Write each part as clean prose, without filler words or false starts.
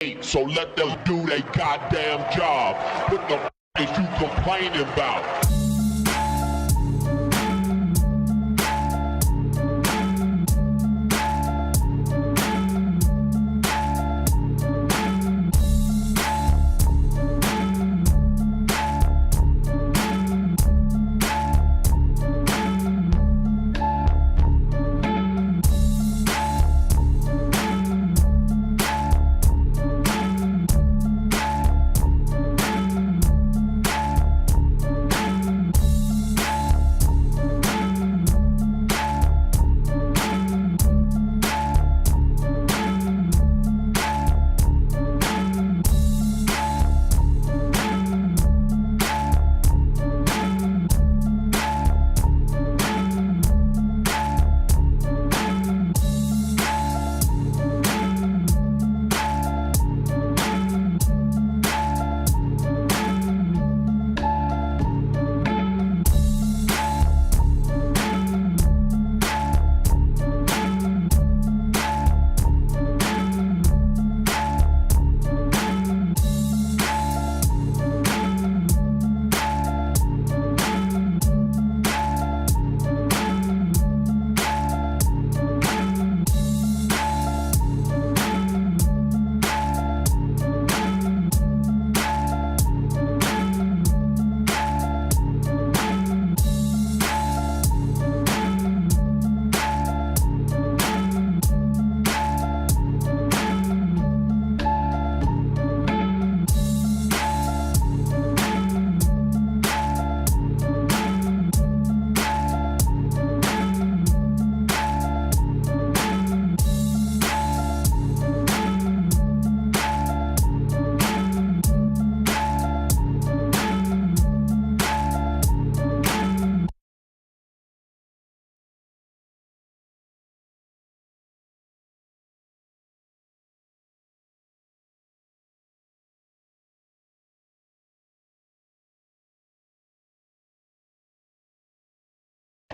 hate, so let them do their goddamn job. What the is you complaining about?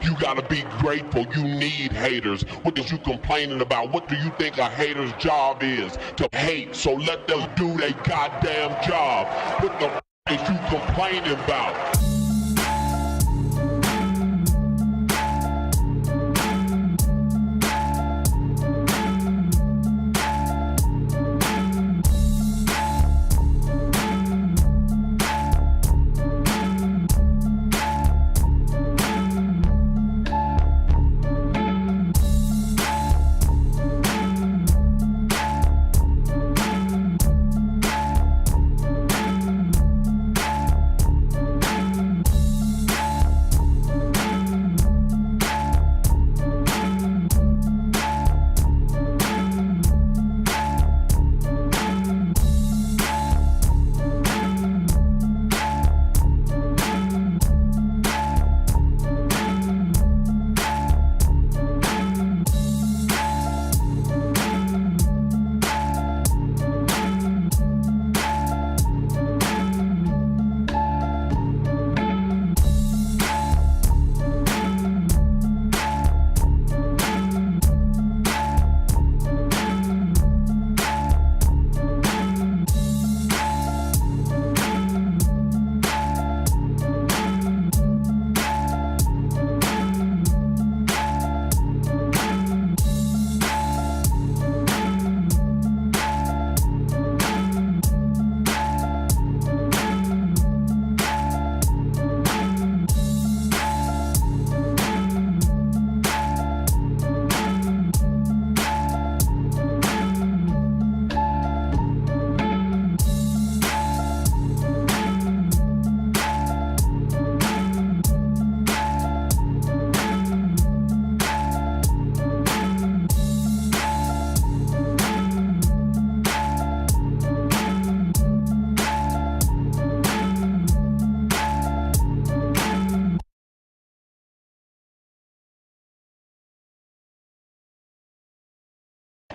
You gotta be grateful, you need haters. What is you complaining about? What do you think a hater's job is? To hate, so let them do their goddamn job. What the is you complaining about?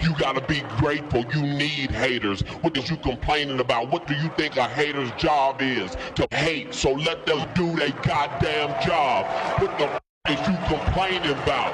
You gotta be grateful, you need haters. What is you complaining about? What do you think a hater's job is? To hate, so let them do their goddamn job. What the is you complaining about?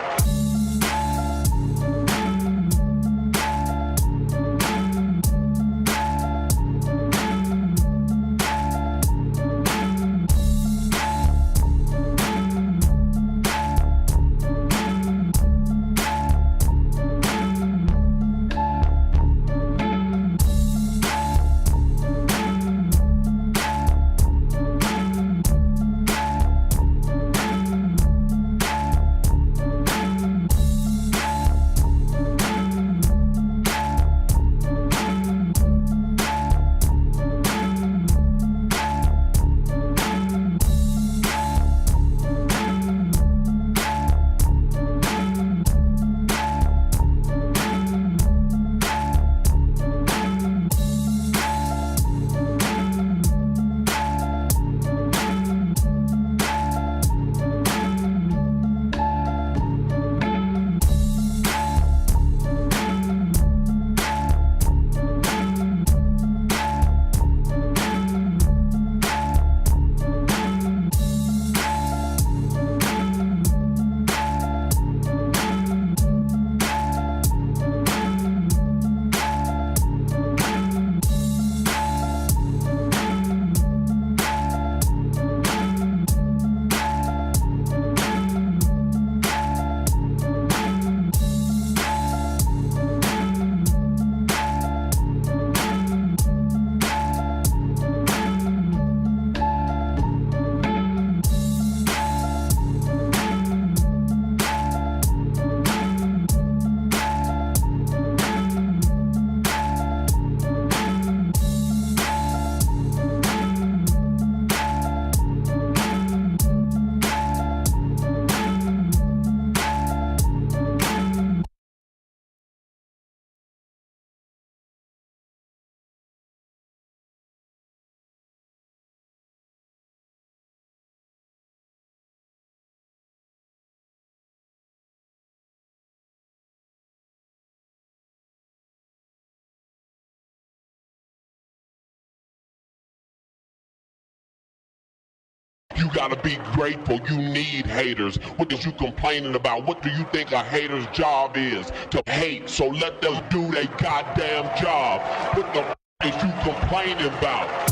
You gotta be grateful. You need haters. What is you complaining about? What do you think a hater's job is? To hate. So let them do their goddamn job. What the is you complaining about?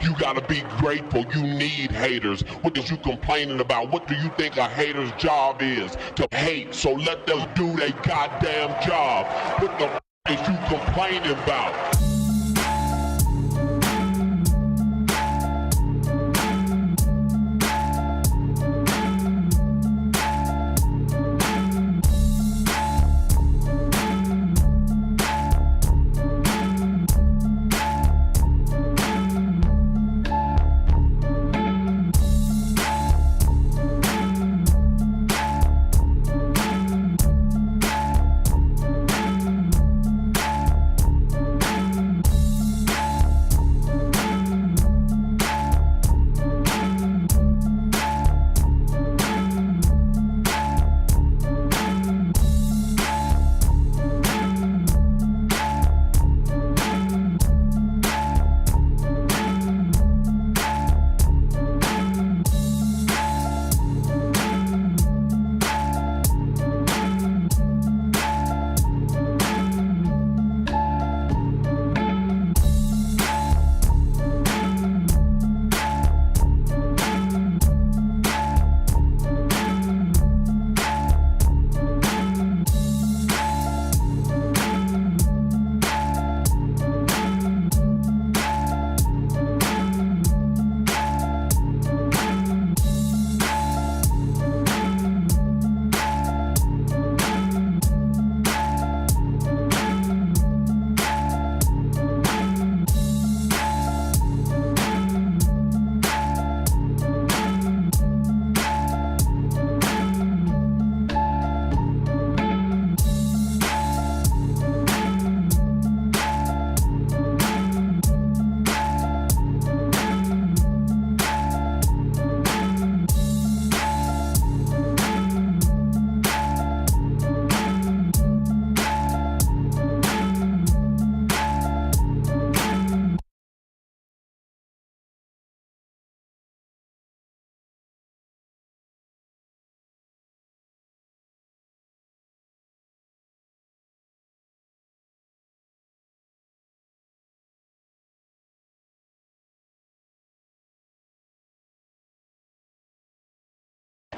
You gotta be grateful. You need haters. What is you complaining about? What do you think a hater's job is? To hate. So let them do their goddamn job. What the is you complaining about?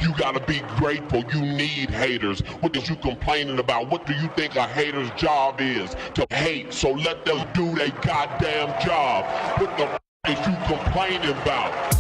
You gotta be grateful. You need haters. What is you complaining about? What do you think a hater's job is? To hate. So let them do their goddamn job. What the is you complaining about?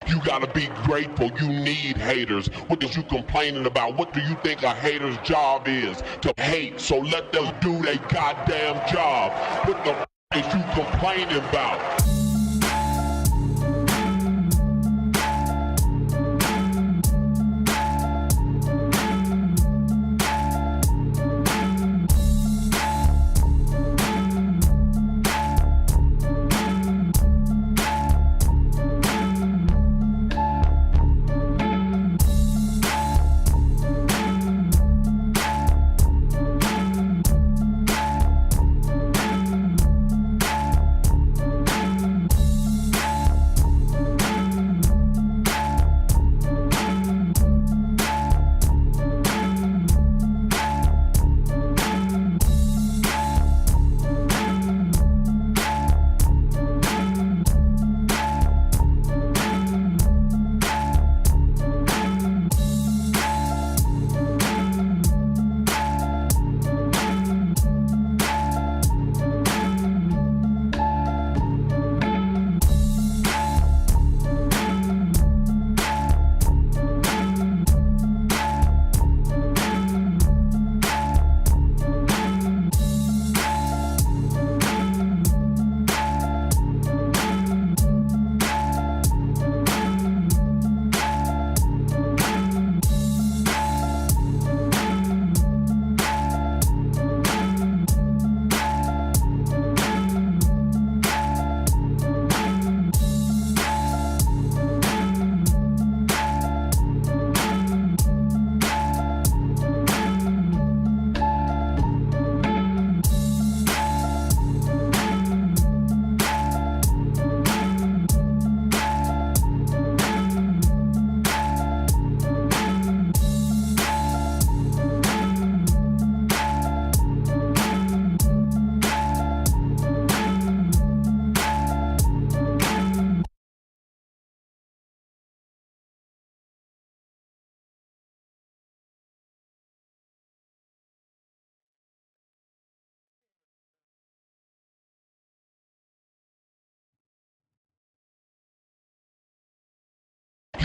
You gotta be grateful, you need haters. What is you complaining about? What do you think a hater's job is? To hate, so let them do their goddamn job. What the is you complaining about?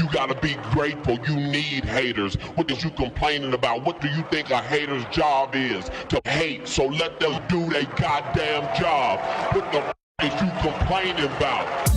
You gotta be grateful, you need haters. What is you complaining about? What do you think a hater's job is? To hate, so let them do their goddamn job. What the is you complaining about?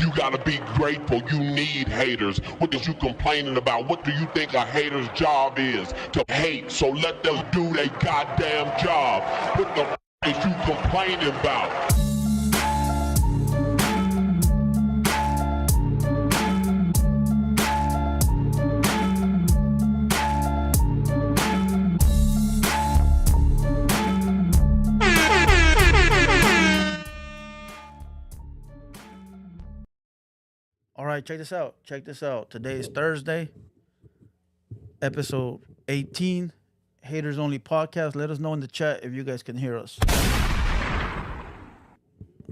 You gotta be grateful. You need haters. What is you complaining about? What do you think a hater's job is? To hate. So let them do their goddamn job. What the is you complaining about? All right, check this out. Check this out. Today is Thursday, episode 18, Haters Only Podcast. Let us know in the chat if you guys can hear us.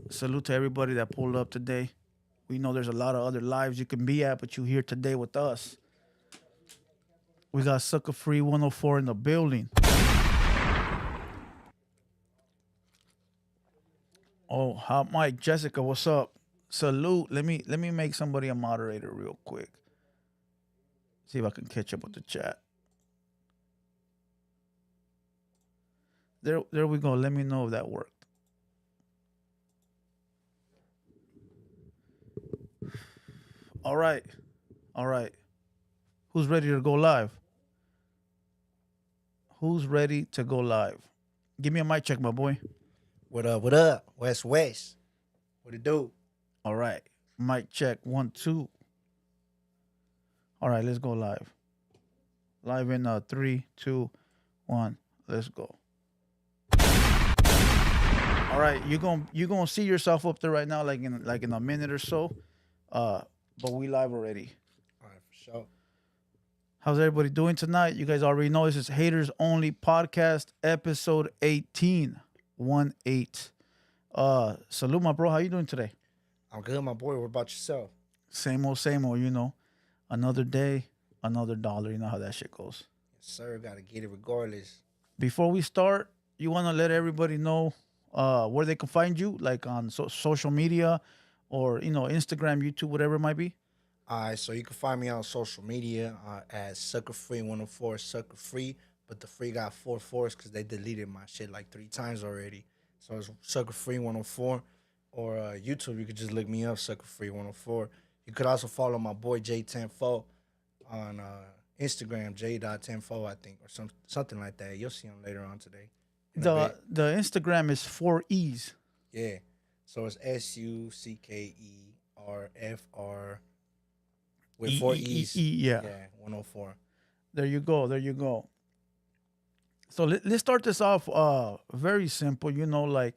Salute to everybody that pulled up today. We know there's a lot of other lives you can be at, but you're here today with us. We got SuckaFree 104 in the building. Oh, hot Mike, Jessica, what's up? Salute. Let me make somebody a moderator real quick. See if I can catch up with the chat. There we go. Let me know if that worked. All right. All right. Who's ready to go live? Who's ready to go live? Give me a mic check, my boy. What up? What up? West. What it do? All right. Mic check. 1, 2. All right, let's go live. Live in 3, 2, 1. Let's go. All right, you're gonna see yourself up there right now, like in a minute or so. But we live already. All right, for sure. How's everybody doing tonight? You guys already know this is Haters Only Podcast, episode 18. 1-8. Salute, my bro. How you doing today? I'm good, my boy. What about yourself? Same old, you know. Another day, another dollar. You know how that shit goes. Yes, sir. Gotta get it regardless. Before we start, you want to let everybody know where they can find you, like on social media or, you know, Instagram, YouTube, whatever it might be? All right, so you can find me on social media at SuckaFree104, SuckaFree, but the free got 4 4s because they deleted my shit like 3 times already. So it's SuckaFree104. Or YouTube, you could just look me up, SuckaFree104. You could also follow my boy J104 on Instagram, J.104, I think, or something like that. You'll see him later on today. The Instagram is 4 E's. Yeah. So it's SuckerFR with 4 E's. Yeah. Yeah, 104. There you go. So let's start this off very simple. You know, like,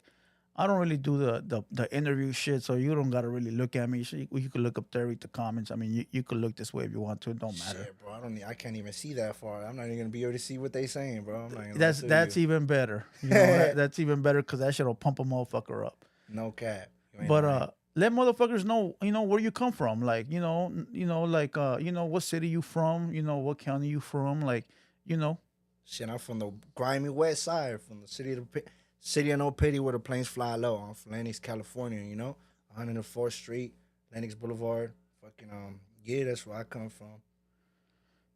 I don't really do the interview shit, so you don't gotta really look at me. So you could look up there, read the comments. I mean, you could look this way if you want to. It don't matter. Shit, bro. I can't even see that far. I'm not even gonna be able to see what they saying, bro. I'm not gonna that's even better. You know, that's even better because that shit'll pump a motherfucker up. No cap. But let motherfuckers know, you know, where you come from. Like, you know, like you know, what city you from. You know, what county you from. Like, you know. Shit, I'm from the grimy west side, from the city of no pity where the planes fly low. I'm from Lennox, California, you know? 104th Street, Lennox Boulevard. Fucking, yeah, that's where I come from.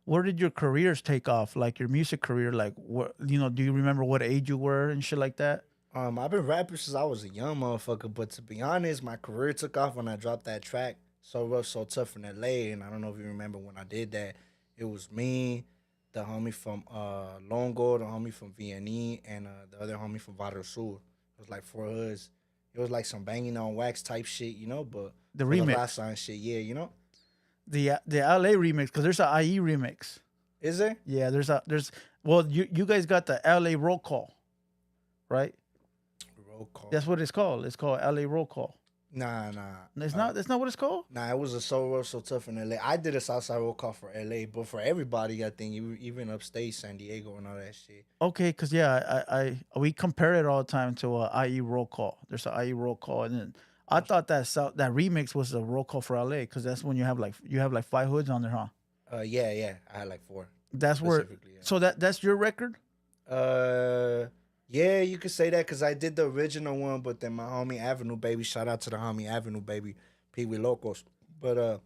Where did your careers take off? Like your music career? Like, what, you know, do you remember what age you were and shit like that? I've been rapping since I was a young motherfucker, but to be honest, my career took off when I dropped that track, So Rough, So Tough in LA. And I don't know if you remember when I did that. It was me, the homie from Longo, the homie from VNE, and the other homie from Vato Sur. It was like 4 hoods. It was like some banging on wax type shit, you know, but the remix. last sign shit, yeah, you know. The LA remix, because there's an IE remix. Is there? Yeah, well, you guys got the LA roll call, right? Roll call. That's what it's called. It's called LA roll call. Nah. That's not what it's called? Nah, it was a So Rough, So Tough in LA. I did a Southside roll call for LA, but for everybody, I think, even upstate, San Diego and all that shit. Okay, because yeah, we compare it all the time to a IE roll call. There's an IE roll call, and then I thought that remix was a roll call for LA, because that's when you have like 5 hoods on there, huh? Yeah. I had like 4. That's where. Yeah. So that's your record? Yeah, you could say that because I did the original one, but then my homie Avenue Baby, shout out to the homie Avenue Baby, Pee Wee Locos. But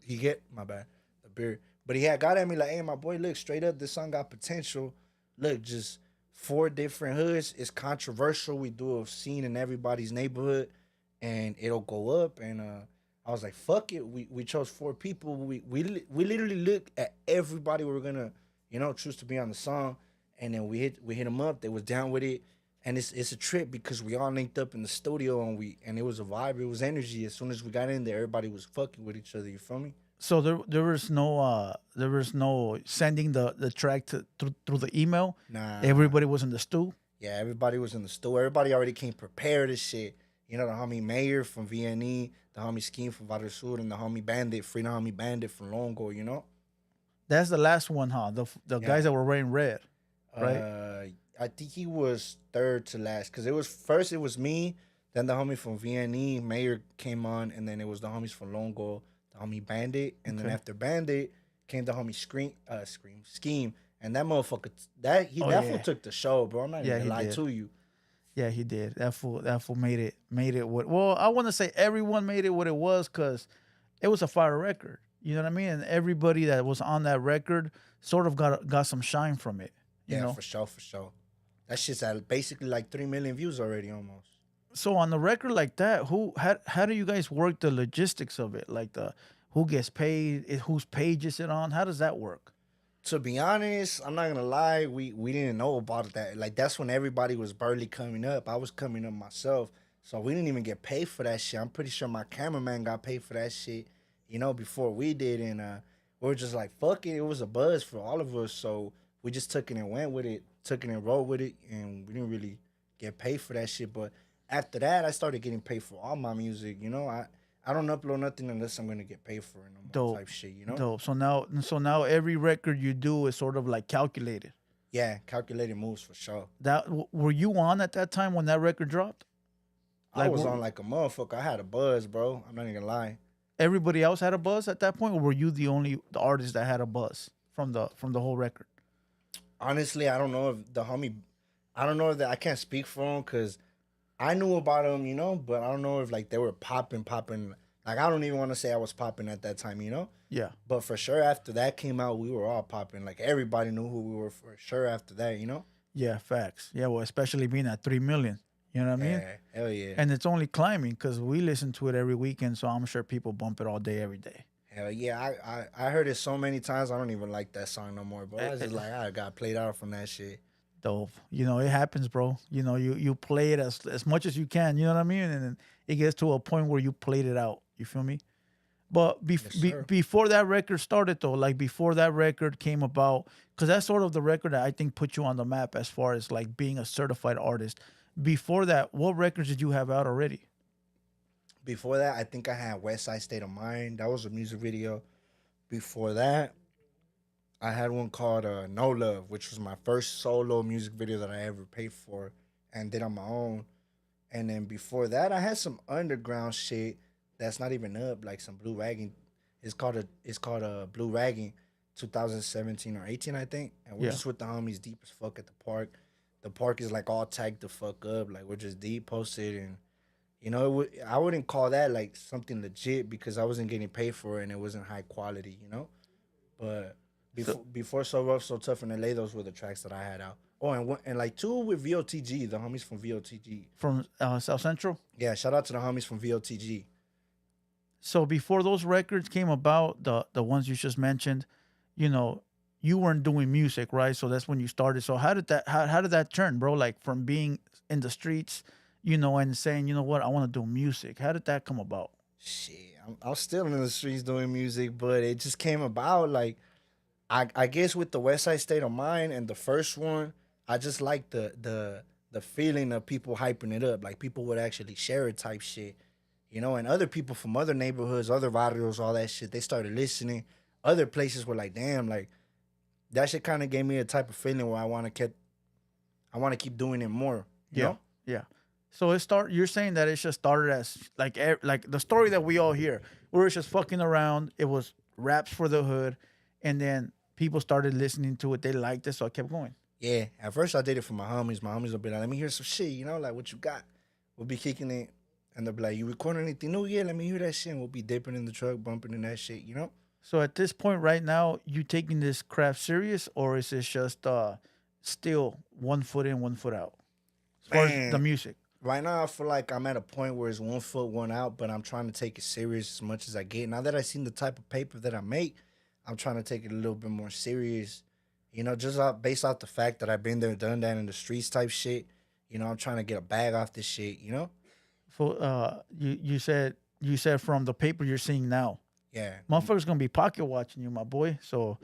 he get my bad, the beard. But he had got at me like, hey, my boy, look, straight up, this song got potential. Look, just 4 different hoods. It's controversial. We do a scene in everybody's neighborhood, and it'll go up. And I was like, fuck it. We chose 4 people. We literally looked at everybody we were gonna, choose to be on the song, and then we hit them up. They was down with it, and it's a trip because we all linked up in the studio and it was a vibe. It was energy. As soon as we got in there, everybody was fucking with each other. You feel me? So there was no sending the track through the email. Nah. Everybody was in the stew. Yeah, everybody was in the store. Everybody already came prepared as shit. The homie Mayor from VNE, the homie Scheme from Valle Sur, and the homie Bandit, Free the homie Bandit from Longo. That's the last one, huh? The guys that were wearing red, right? I think he was third to last because it was me, then the homie from VNE, Mayor came on, and then it was the homies from Longo, the homie Bandit, and then after Bandit came the homie Scheme, and that motherfucker fool took the show, bro. I'm not even gonna lie to you. Yeah, he did. That fool made it what. Well, I want to say everyone made it what it was because it was a fire record. You know what I mean? And everybody that was on that record sort of got some shine from it. You know? For sure. That shit's at basically like 3 million views already almost. So on the record like that, how do you guys work the logistics of it? Like who gets paid, whose page is it on? How does that work? To be honest, I'm not gonna lie, we didn't know about that. Like that's when everybody was barely coming up. I was coming up myself, so we didn't even get paid for that shit. I'm pretty sure my cameraman got paid for that shit, before we did, and we were just like, fuck it. It was a buzz for all of us, so we just took it and went with it, took it and rolled with it, and we didn't really get paid for that shit. But after that, I started getting paid for all my music. I don't upload nothing unless I'm gonna get paid for it. Dope. Type shit, Dope. So now every record you do is sort of like calculated. Yeah, calculated moves for sure. Were you on at that time when that record dropped? I was on like a motherfucker. I had a buzz, bro. I'm not even gonna lie. Everybody else had a buzz at that point, or were you the artist that had a buzz from the whole record? Honestly, I don't know if the homie. I don't know if I can't speak for him because I knew about them, but I don't know if like they were popping. Like I don't even want to say I was popping at that time, Yeah. But for sure, after that came out, we were all popping. Like everybody knew who we were for sure after that, Yeah, facts. Yeah, well, especially being at 3 million. You know what I mean? Yeah, hell yeah. And it's only climbing because we listen to it every weekend, so I'm sure people bump it all day, every day. Hell yeah. I heard it so many times, I don't even like that song no more, bro. I was just like, I got played out from that shit. Dope. It happens, bro. You play it as much as you can, you know what I mean? And then it gets to a point where you played it out. You feel me? But before that record started, though, like before that record came about, because that's sort of the record that I think put you on the map as far as like being a certified artist. Before that, what records did you have out already? Before that, I think I had West Side State of Mind. That was a music video. Before that, I had one called No Love, which was my first solo music video that I ever paid for and did on my own. And then before that, I had some underground shit that's not even up, like some Blue Ragging. It's called Blue Ragging 2017 or 18, I think. And we're just with the homies deep as fuck at the park. The park is like all tagged the fuck up. Like we're just deep posted and I wouldn't call that like something legit because I wasn't getting paid for it and it wasn't high quality, But before So Rough, So Tough in LA, those were the tracks that I had out. Oh, and like 2 with VOTG, the homies from VOTG. From South Central? Yeah, shout out to the homies from VOTG. So before those records came about, the ones you just mentioned, you weren't doing music, right? So that's when you started. So how did that turn, bro? Like from being in the streets, and saying, you know what, I want to do music. How did that come about? Shit, I'm still in the streets doing music, but it just came about like, I guess with the West Side State of Mind and the first one, I just like the feeling of people hyping it up. Like people would actually share it type shit, and other people from other neighborhoods, other barrios, all that shit, they started listening. Other places were like, damn, like that shit kind of gave me a type of feeling where I want to keep doing it more. You know? Yeah. So you're saying that it just started as like the story that we all hear. We were just fucking around. It was raps for the hood, and then people started listening to it. They liked it, so I kept going. Yeah. At first, I did it for my homies. My homies would be like, "Let me hear some shit," like what you got. We'll be kicking it, and they'll be like, "You recording anything new? Yeah, let me hear that shit." And we'll be dipping in the truck, bumping in that shit. So at this point, right now, you taking this craft serious, or is it just still 1 foot in, 1 foot out as far as the music? right now I feel like I'm at a point where it's 1 foot, one out, but I'm trying to take it serious as much as I get. Now that I seen the type of paper that I make, I'm trying to take it a little bit more serious. You know, just based off the fact that I've been there, done that in the streets type shit. You know, I'm trying to get a bag off this shit. You know, For you said from the paper you're seeing now. yeah. Motherfuckers gonna be pocket watching you, my boy. So,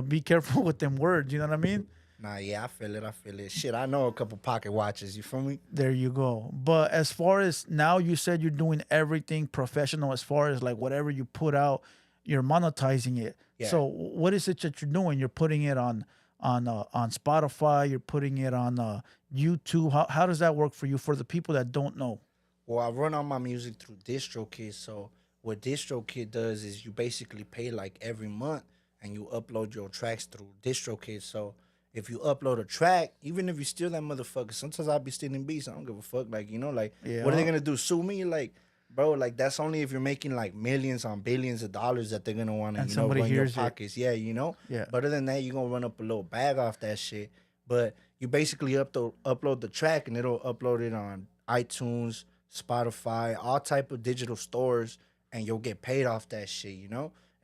be careful with them words. You know what I mean? Nah, yeah, I feel it. I feel it. Shit, I know a couple pocket watches. You feel me? There you go. But as far as now, you said you're doing everything professional. As far as like whatever you put out, you're monetizing it. Yeah. So what is it that you're doing? You're putting it on Spotify. You're putting it on YouTube. How does that work for you? For the people that don't know. Well, I run all my music through DistroKid. So what DistroKid does is you basically pay like every month and you upload your tracks through DistroKid. So if you upload a track, even if you steal that motherfucker, sometimes I'll be stealing beats. I don't give a fuck. Like, like, Yeah. what are they gonna do? Sue me? Like, bro, like that's only if you're making like millions on billions of dollars that they're gonna wanna, And somebody run your hears it. pockets. Yeah, Yeah. But other than that, you're gonna run up a little bag off that shit. But you basically upload the track and it'll upload it on iTunes, Spotify, all type of digital stores, and you'll get paid off that shit.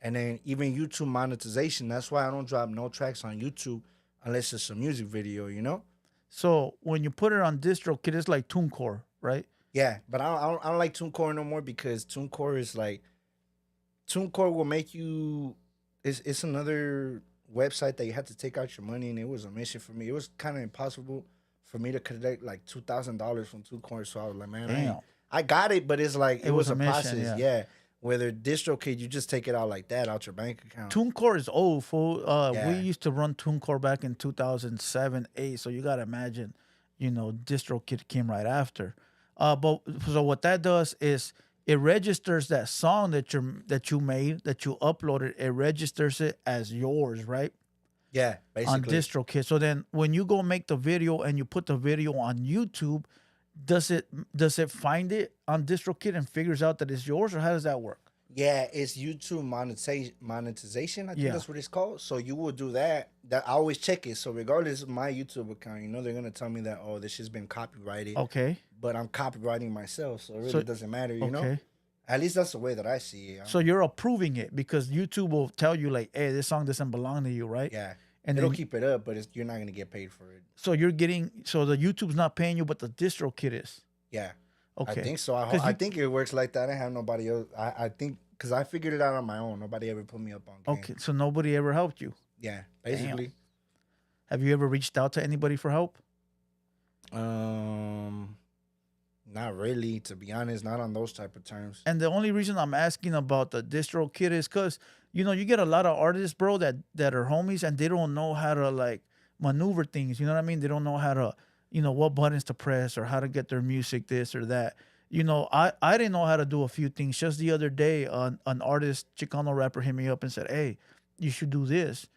And then even YouTube monetization. That's why I don't drop no tracks on YouTube unless it's a music video. So when you put it on DistroKid, it's like TuneCore, right? Yeah, but I don't like TuneCore no more because TuneCore is like TuneCore will make you. It's another website that you have to take out your money, and it was a mission for me. It was kind of impossible for me to collect like $2,000 from TuneCore. So I was like, man, Damn. I got it, but it's like it was a mission, process. Yeah. Whether DistroKid, you just take it out like that out your bank account. TuneCore is old, fool. Yeah. We used to run TuneCore back in 2007, 8. So you gotta imagine, DistroKid came right after. But so what that does is it registers that song that you made, that you uploaded. It registers it as yours, right? Yeah, basically. On DistroKid. So then when you go make the video and you put the video on YouTube, does it find it on DistroKid and figures out that it's yours, or how does that work? Yeah, it's YouTube monetization. I think that's what it's called. So you will do that. That I always check it. So regardless of my YouTube account, they're gonna tell me that this shit's been copyrighted. Okay. But I'm copywriting myself, so it really doesn't matter. Okay. At least that's the way that I see it. So you're approving it because YouTube will tell you like, hey, this song doesn't belong to you, right? Yeah. And it'll then, keep it up, but you're not gonna get paid for it. So the YouTube's not paying you, but the DistroKid is. Yeah. Okay. I think so. I think it works like that. I have nobody else. I think because I figured it out on my own. Nobody ever put me up on game. Okay, so nobody ever helped you. Yeah, basically. Damn. Have you ever reached out to anybody for help? Not really, to be honest. Not on those type of terms. And the only reason I'm asking about the DistroKid is because you get a lot of artists, bro, that are homies, and they don't know how to like maneuver things. You know what I mean? They don't know how to, what buttons to press or how to get their music this or that. I didn't know how to do a few things. Just the other day, an artist, Chicano rapper, hit me up and said, "Hey, you should do this,"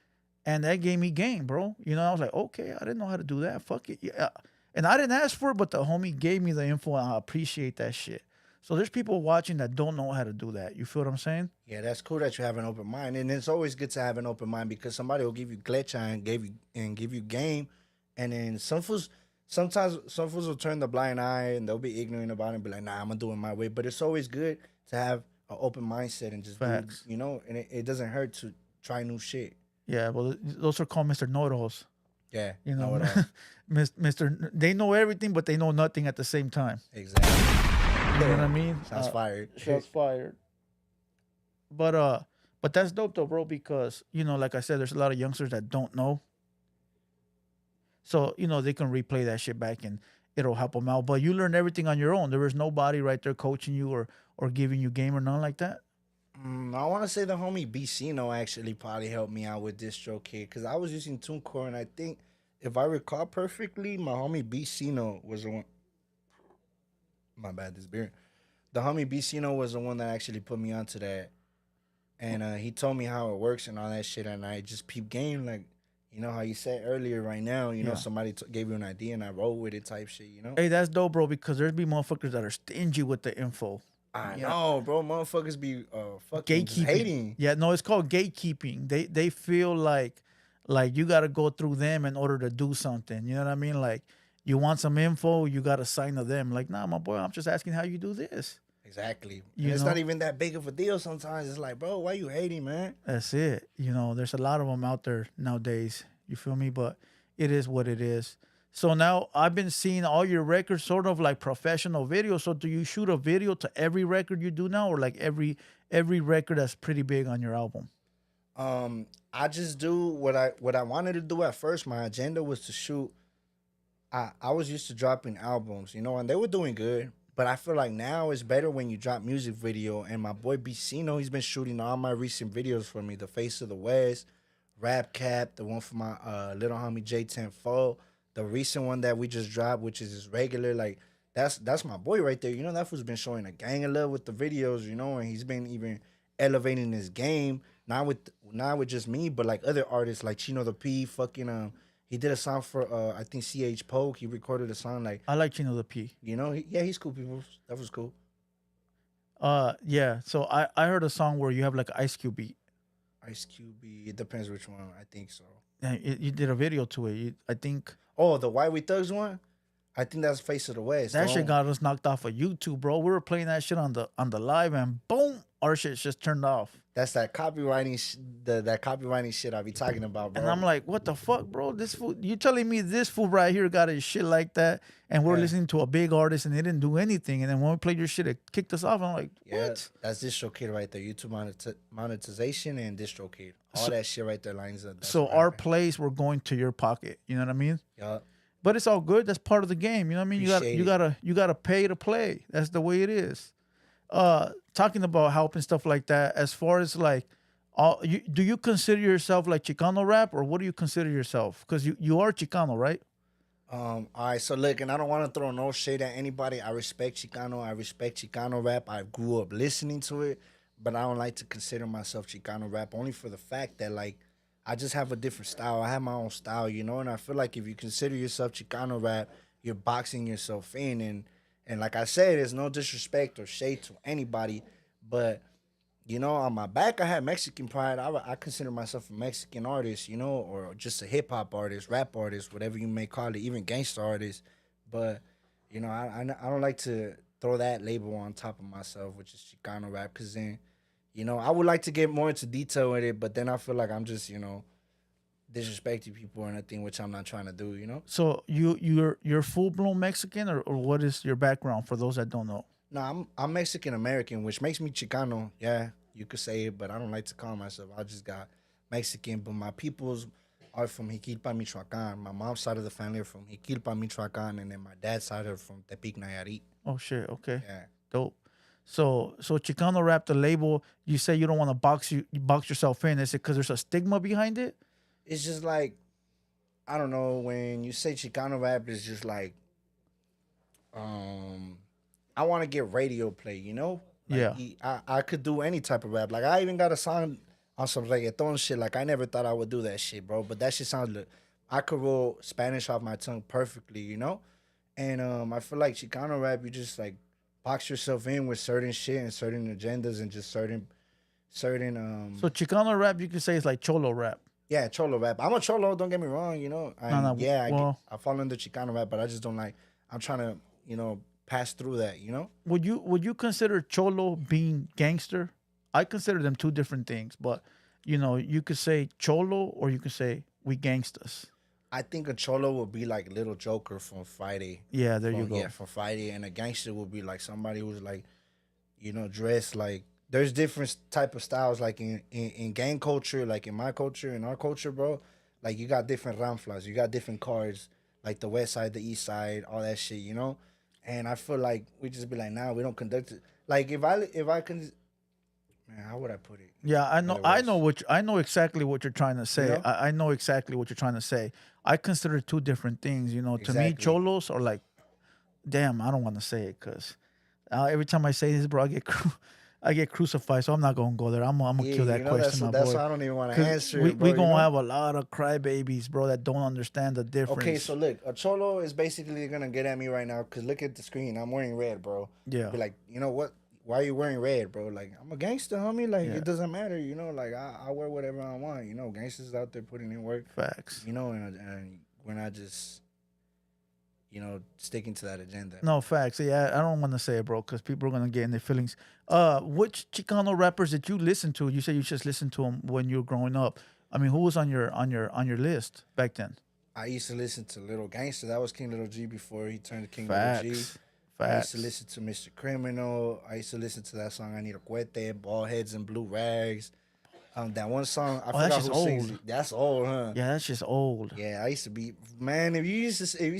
and that gave me game, bro. I was like, okay, I didn't know how to do that. Fuck it, yeah. And I didn't ask for it, but the homie gave me the info, and I appreciate that shit. So there's people watching that don't know how to do that. You feel what I'm saying? Yeah, that's cool that you have an open mind, and it's always good to have an open mind because somebody will give you glitch and give you game, and then sometimes some fools will turn the blind eye and they'll be ignorant about it and be like, nah, I'm gonna do it my way. But it's always good to have an open mindset and just Facts. do, and it doesn't hurt to try new shit. Yeah, well, those are called Mr. Know-it-alls. Yeah, know Mr. They know everything, but they know nothing at the same time. Exactly. You know what I mean? Shots fired. Shots fired. But that's dope though, bro, because like I said, there's a lot of youngsters that don't know. So they can replay that shit back and it'll help them out. But you learn everything on your own. There was nobody right there coaching you or giving you game or nothing like that. I want to say the homie BCino actually probably helped me out with DistroKid because I was using TuneCore, and I think if I recall perfectly, my homie BCino was the one. My bad, this beer. The homie BCino was the one that actually put me onto that, and he told me how it works and all that shit, and I just peep game like. How you said earlier right now, somebody gave you an idea and I roll with it type shit, Hey, that's dope, bro, because there's be motherfuckers that are stingy with the info. I know, bro. Motherfuckers be fucking gatekeeping. hating. Yeah, no, it's called gatekeeping. They feel like you got to go through them in order to do something. You know what I mean? Like, You want some info, you got to sign to them. Like, nah, my boy, I'm just asking how you do this. Exactly. You And it's know? not even that big of a deal sometimes. It's like, bro, why you hating, man? That's it. You know, there's a lot of them out there nowadays. You feel me? But it is what it is. So now I've been seeing all your records sort of like professional videos. So do you shoot a video to every record you do now, or like every record that's pretty big on your album? I just do what I wanted to do at first. My agenda was to shoot. I was used to dropping albums, you know, and they were doing good. But I feel like now it's better when you drop music video. And my boy Bicino, he's been shooting all my recent videos for me. The Face of the West, Rap Cap, the one for my little homie J10 the recent one that we just dropped, which is his regular. Like that's my boy right there. You know, that fool's been showing a gang of love with the videos, you know, and he's been even elevating his game. Not with just me, but like other artists like Chino the P, fucking he did a song for I think CH Poke. He recorded a song like, I like Chino the P. you know, yeah, he's cool people. That was cool. Yeah. So I heard a song where you have like an Ice Cube beat. Ice Cube, it depends which one. I think so. And you did a video to it. I think Oh, the Why We Thugs one. I think that's Face of the West. that shit got us knocked off of YouTube, bro. We were playing that shit on the live, and boom, our shit just turned off. That's that copywriting, that copywriting shit I be talking about, bro. And I'm like, what the fuck, bro? This fool, you telling me this fool right here got his shit like that, and we're listening to a big artist and they didn't do anything, and then when we played your shit, it kicked us off. I'm like, what? That's DistroKid right there. YouTube monetization and DistroKid. All that shit right there lines up. That's So right, our man. plays were going to your pocket. You know what I mean? Yeah. But it's all good. That's part of the game. You know what I mean? Appreciate You gotta pay to play. That's the way it is. Talking about help and stuff like that. As far as like, do you consider yourself like Chicano rap, or what do you consider yourself? Because you are Chicano, right? All right, so look, and I don't want to throw no shade at anybody. I respect Chicano. I respect Chicano rap. I grew up listening to it, but I don't like to consider myself Chicano rap only for the fact that, like, I just have a different style. I have my own style, you know, and I feel like if you consider yourself Chicano rap, you're boxing yourself in. And like I said, there's no disrespect or shade to anybody, but, you know, on my back, I had Mexican pride. I consider myself a Mexican artist, you know, or just a hip-hop artist, rap artist, whatever you may call it, even gangster artist. But, you know, I don't like to throw that label on top of myself, which is Chicano rap, because then, you know, I would like to get more into detail with it, but then I feel like I'm just, you know, disrespecting people or anything, which I'm not trying to do, you know? So you're full blown Mexican, or what is your background for those that don't know? No, I'm Mexican American, which makes me Chicano. Yeah, you could say it, but I don't like to call myself. I just got Mexican, but my peoples are from Jiquilpan, Michoacan. My mom's side of the family are from Jiquilpan, Michoacan, and then my dad's side are from Tepic, Nayarit. Oh shit. Okay. Yeah. Dope. So Chicano rap, the label, you say you don't want to box yourself in. Is it because there's a stigma behind it? It's just like, I don't know, when you say Chicano rap, it's just like, I want to get radio play, you know? Like, Yeah. I could do any type of rap. Like, I even got a song on some reggaeton shit. Like, I never thought I would do that shit, bro. But that shit sounds like, I could roll Spanish off my tongue perfectly, you know? And I feel like Chicano rap, you just, like, box yourself in with certain shit and certain agendas and just certain So Chicano rap, you could say, is like Cholo rap. yeah, Cholo rap. I'm a Cholo, don't get me wrong, you know. I fall under Chicano rap, but I just don't like, I'm trying to, you know, pass through that, you know? Would you consider Cholo being gangster? I consider them two different things, but you know, you could say Cholo or you could say we gangstas. I think a Cholo would be like Little Joker from Friday. Yeah, there you go. Yeah, from Friday. And a gangster would be like somebody who's like, you know, dressed like, there's different type of styles, like in gang culture, like in my culture, in our culture, bro. Like, you got different ramflas, you got different cars, like the west side, the east side, all that shit, you know? And I feel like we just be like, nah, we don't conduct it. Like, if I can, man, how would I put it? Yeah, I know exactly what you're trying to say. You know? I know exactly what you're trying to say. I consider two different things, you know. To me, Exactly. Cholos are like, damn, I don't want to say it because every time I say this, bro, I get crucified, so I'm not gonna go there. I'm gonna kill that question, that's my boy. why I don't even want to answer We it, bro, gonna you know? have a lot of crybabies, bro, that don't understand the difference. Okay, so look, a Cholo is basically gonna get at me right now because look at the screen. I'm wearing red, bro. Yeah. Be like, you know what? Why are you wearing red, bro? Like, I'm a gangster, homie. Like, Yeah. it doesn't matter, you know. Like, I wear whatever I want, you know. Gangsters out there putting in work, Facts. you know. And when I just, sticking to that agenda. No facts. Yeah, I don't want to say it, bro, because people are gonna get in their feelings. Which Chicano rappers did you listen to? You said you just listened to them when you were growing up. I mean, who was on your list back then? I used to listen to Little Gangster. That was King Little G before he turned to King Little G. Facts. I used to Facts. listen to Mr. Criminal. I used to listen to that song I Need a Cuete, Bald Heads and Blue Rags. That one song, I Oh, that's forgot just who sings old. it. That's old, huh? Yeah, that's just old. Yeah, I used to be, man. If you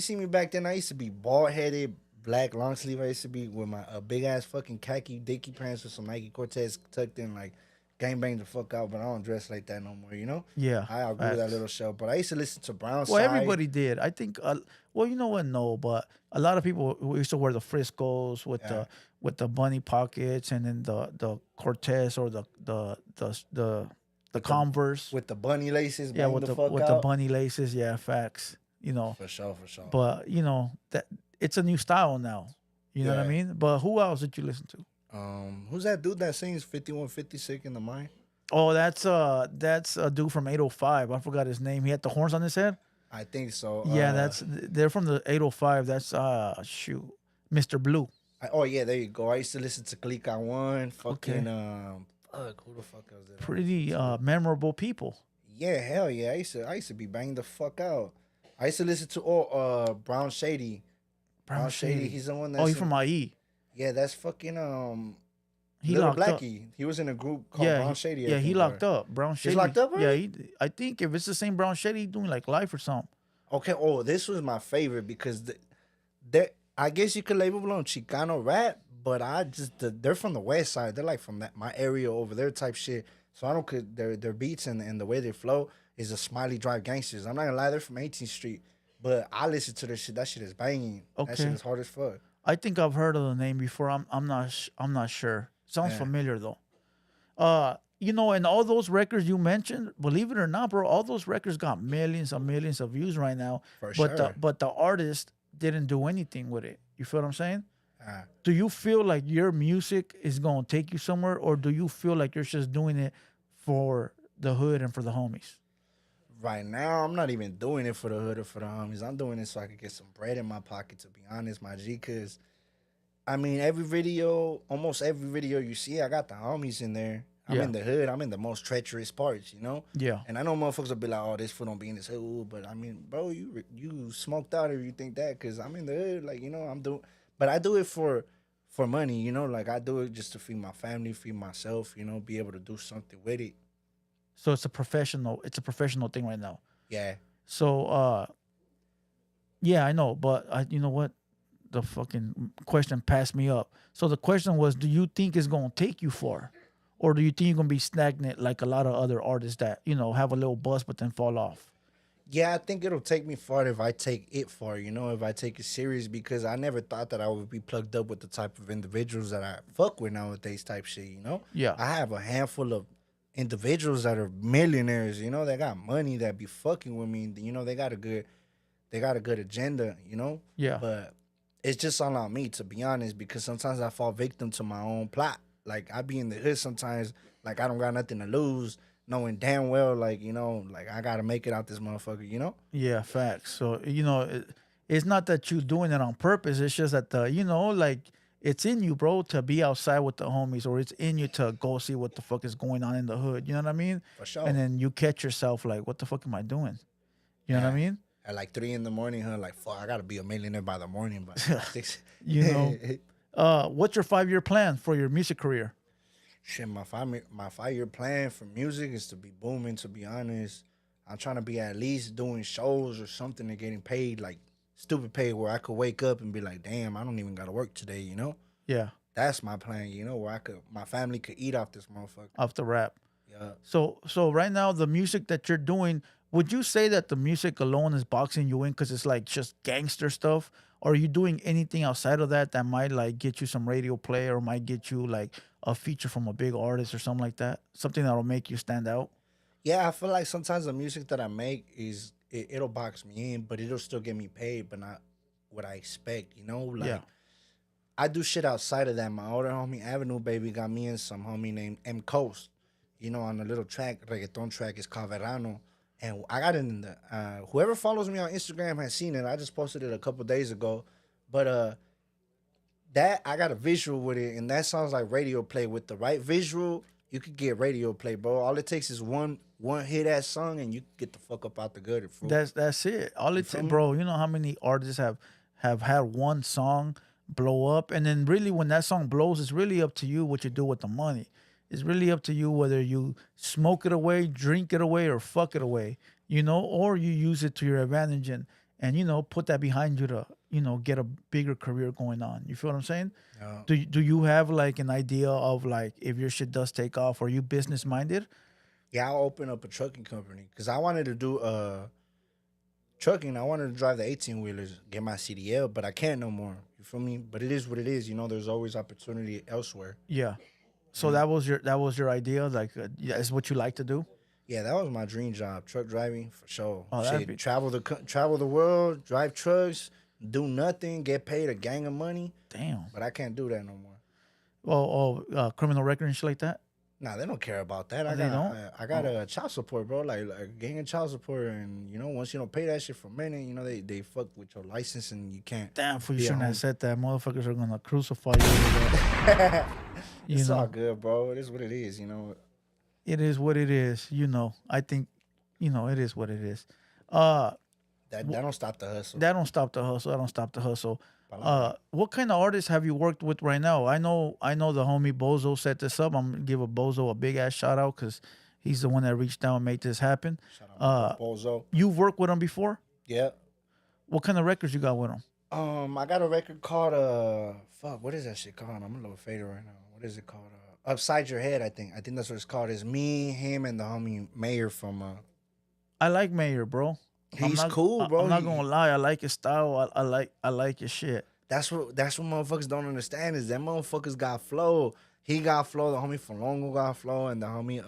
see me back then, I used to be bald headed, black long sleeve. I used to be with my big ass fucking khaki dicky pants with some Nike Cortez tucked in, like gang bang the fuck out. But I don't dress like that no more. Yeah. I outgrew that Facts. little show. But I used to listen to Brown Well, Side. everybody did. I think. Well, you know what? No, but a lot of people who used to wear the Friscos with the bunny pockets, and then the Cortez or the Converse. with the bunny laces. Yeah, Bang with the the fuck with out. the bunny laces. Yeah, facts. For sure, for sure. But that it's a new style now. You know what I Yeah. mean? But who else did you listen to? Who's that dude that sings 5150 Sick in the Mind? Oh, that's a dude from 805. I forgot his name. He had the horns on his head. I think so. Yeah, they're from the 805. That's shoot, Mr. Blue. Oh yeah, there you go. I used to listen to Clica One. Fucking Okay. fuck, who the fuck was it? Pretty memorable people. Yeah, hell yeah. I used to be banging the fuck out. I used to listen to Brown Shady. Brown Shady. He's the one that's Oh, he's from IE. yeah, that's fucking He Little locked up. Blackie. He was in a group called Yeah, Brown Shady. I yeah, he think, locked or- up. Brown Shady. locked up Yeah, already? I think if it's the same Brown Shady, he's doing like life or something. Okay, this was my favorite because I guess you could label them Chicano rap, but they're from the west side. They're like from my area over there type shit. So I don't could their beats and the way they flow is a Smiley Drive Gangsters. I'm not gonna lie, they're from 18th Street, but I listen to their shit. That shit is banging. That shit Okay. is hard as fuck. I think I've heard of the name before. I'm not sure. Sounds Yeah. familiar though. And all those records you mentioned, believe it or not, bro, all those records got millions and millions of views right now. For but sure. the artist didn't do anything with it. You feel what I'm saying? Ah. Do you feel like your music is gonna take you somewhere, or do you feel like you're just doing it for the hood and for the homies? Right now, I'm not even doing it for the hood or for the homies. I'm doing it so I could get some bread in my pocket, to be honest, my G. Because, I mean, almost every video you see, I got the homies in there. I'm Yeah. in the hood. I'm in the most treacherous parts, Yeah. And I know motherfuckers will be like, oh, this fool don't be in this hood. But, I mean, bro, you smoked out if you think that. Because I'm in the hood. Like, I'm doing... But I do it for money, Like, I do it just to feed my family, feed myself, be able to do something with it. So it's a professional thing right now. Yeah. So yeah, I know, but you know what? The fucking question passed me up. So the question was, do you think it's gonna take you far? Or do you think you're gonna be stagnant like a lot of other artists that, have a little buzz but then fall off? Yeah, I think it'll take me far if I take it far, if I take it serious, because I never thought that I would be plugged up with the type of individuals that I fuck with nowadays type shit, Yeah. I have a handful of individuals that are millionaires, they got money that be fucking with me, they got a good agenda, Yeah. But it's just all on me, to be honest, because sometimes I fall victim to my own plot. Like, I be in the hood sometimes, like, I don't got nothing to lose, knowing damn well, like, like, I got to make it out this motherfucker, Yeah, facts. So, it's not that you're doing it on purpose. It's just that, like, it's in you, bro, to be outside with the homies, or it's in you to go see what the fuck is going on in the hood. You know what I mean? For sure. And then you catch yourself like, what the fuck am I doing? You know what I mean? At like 3 a.m, like, fuck, I got to be a millionaire by the morning. But What's your 5-year plan for your music career? Shit, my 5-year plan for music is to be booming, to be honest. I'm trying to be at least doing shows or something and getting paid, like stupid paid, where I could wake up and be like, damn, I don't even got to work today, Yeah, That's my plan, where my family could eat off this motherfucker. off the rap. Yeah. So right now, the music that you're doing, would you say that the music alone is boxing you in because it's like just gangster stuff? Or are you doing anything outside of that might like get you some radio play, or might get you like a feature from a big artist or something like that? Something that'll make you stand out? Yeah, I feel like sometimes the music that I make it'll box me in, but it'll still get me paid, but not what I expect, Like, Yeah. I do shit outside of that. My older homie Avenue Baby got me and some homie named M Coast, on a little track, reggaeton track. It's called Verano. And I got it in the whoever follows me on Instagram has seen it. I just posted it a couple days ago, but that I got a visual with it, and that sounds like radio play. With the right visual, you could get radio play, bro. All it takes is one hit ass song, and you can get the fuck up out the gutter, fool. That's it. All You it feel me? bro. You know how many artists have had one song blow up, and then really when that song blows, it's really up to you what you do with the money. It's really up to you whether you smoke it away, drink it away, or fuck it away. You know, or you use it to your advantage and put that behind you to get a bigger career going on. You feel what I'm saying? Yeah. Do you have like an idea of like if your shit does take off? Are you business minded? Yeah, I'll open up a trucking company because I wanted to do trucking. I wanted to drive the 18 wheelers, get my CDL, but I can't no more. You feel me? But it is what it is. You know, there's always opportunity elsewhere. Yeah. So that was your idea, like yeah, is what you like to do. Yeah, that was my dream job, truck driving for sure. Oh, that'd Shit, be travel the world, drive trucks, do nothing, get paid a gang of money. damn. But I can't do that no more. Criminal record and shit like that. Nah, they don't care about that. They don't? I got a child support, bro. Like gang of child support, and once you don't pay that shit for a minute, they fuck with your license, and you can't. Damn, for you be at shouldn't home. have said that. Motherfuckers are gonna crucify you over that. You It's all know, good, bro. It is what it is. it is what it is. I think, it is what it is. Uh, That don't stop the hustle. that don't stop the hustle. That don't stop the hustle. Palabra. What kind of artists have you worked with right now? I know the homie Bozo set this up. I'm gonna give a Bozo a big ass shout out because he's the one that reached out and made this happen. Shout out to Bozo. You've worked with him before. Yeah. What kind of records you got with him? I got a record called fuck, what is that shit called? I'm a little faded right now. What is it called? Upside Your Head, I think. I think that's what it's called. It's me, him, and the homie Mayor from I like Mayor, bro. he's cool, bro. I'm not He- gonna lie. I like his style. I like his shit. That's what motherfuckers don't understand is that motherfuckers got flow. He got flow, the homie from Longo got flow, and the homie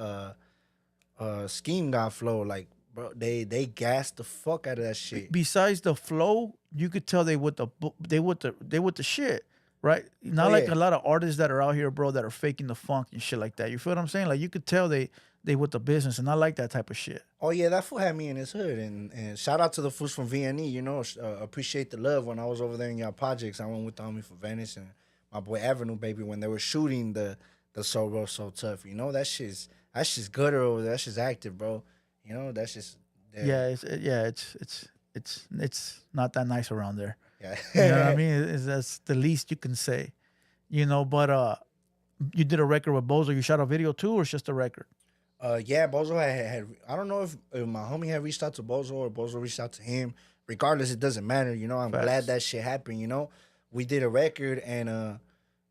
Scheme got flow. Like, bro, they gassed the fuck out of that shit. Besides the flow, you could tell they with the shit, right? Not Oh, like yeah. a lot of artists that are out here, bro, that are faking the funk and shit like that. You feel what I'm saying? Like you could tell they with the business, and I like that type of shit. Oh yeah, that fool had me in his hood, and shout out to the fools from VNE. Appreciate the love. When I was over there in your projects, I went with the homie from Venice and my boy Avenue, baby. When they were shooting the So Real So Tough, that's just good over there. That's just active, bro. That's just Yeah, it's not that nice around there. yeah. You know what I mean? That's the least you can say. But you did a record with Bozo. You shot a video too, or it's just a record? Yeah, Bozo had I don't know if my homie had reached out to Bozo or Bozo reached out to him. Regardless, it doesn't matter. I'm Facts. glad that shit happened. We did a record, and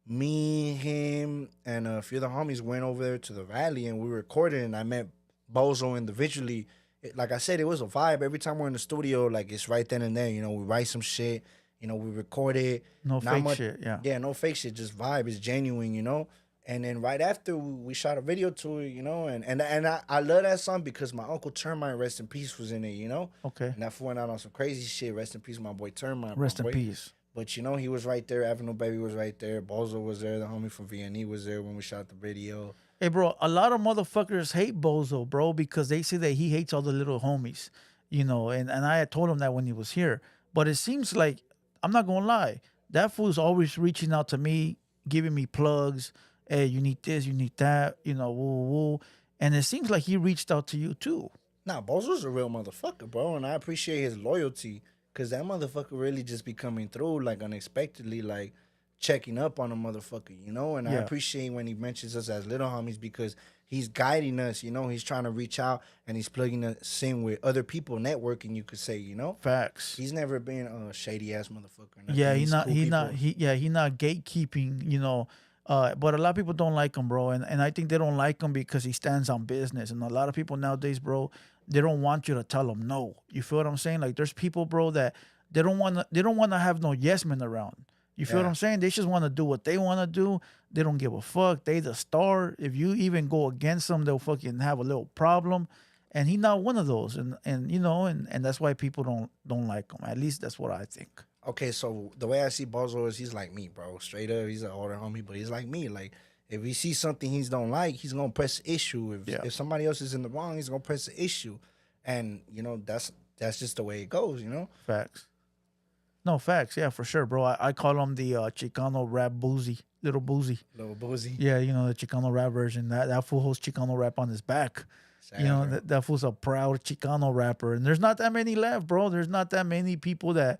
me, him, and a few of the homies went over there to the rally, and we recorded, and I met Bozo individually. Like I said, it was a vibe. Every time we're in the studio, like it's right then and there. We write some shit. We record it. No Not fake much- shit. Yeah. Yeah, no fake shit, just vibe. It's genuine. And then right after we shot a video to it, and I love that song because my uncle Termite, rest in peace, was in it, Okay. And that fool went out on some crazy shit. Rest in peace, my boy Termite. my Rest in boy. peace. But he was right there. Avenue Baby was right there. Bozo was there. The homie from VNE was there when we shot the video. Hey, bro, a lot of motherfuckers hate Bozo, bro, because they say that he hates all the little homies, and I had told him that when he was here. But it seems like, I'm not going to lie, that fool's always reaching out to me, giving me plugs. Hey, you need this, you need that, woo, woo. And it seems like he reached out to you too. Nah, Bozo's a real motherfucker, bro, and I appreciate his loyalty because that motherfucker really just be coming through like unexpectedly, like checking up on a motherfucker, And I Yeah. appreciate when he mentions us as little homies because he's guiding us, He's trying to reach out and he's plugging us in with other people, networking, you could say, Facts. He's never been a shady ass motherfucker. nothing. Yeah, He's cool he people. not he not gatekeeping, but a lot of people don't like him, bro, and I think they don't like him because he stands on business, and a lot of people nowadays, bro, they don't want you to tell them no. You feel what I'm saying? Like there's people, bro, that they don't want to have no yes men around. You feel what Yeah. I'm saying? They just want to do what they want to do. They don't give a fuck. They the star. If you even go against them, they'll fucking have a little problem. And he not one of those, and that's why people don't like him. At least that's what I think. Okay, so the way I see Bozo is he's like me, bro. Straight up, he's an older homie, but he's like me. Like, if he sees something he don't like, he's gonna press the issue. Yeah. If somebody else is in the wrong, he's gonna press the issue. And that's just the way it goes. Facts. No, facts. Yeah, for sure, bro. I call him the Chicano rap boozy, little boozy. Little boozy. Yeah, the Chicano rap version. That fool hosts Chicano rap on his back. That fool's a proud Chicano rapper, and there's not that many left, bro. There's not that many people that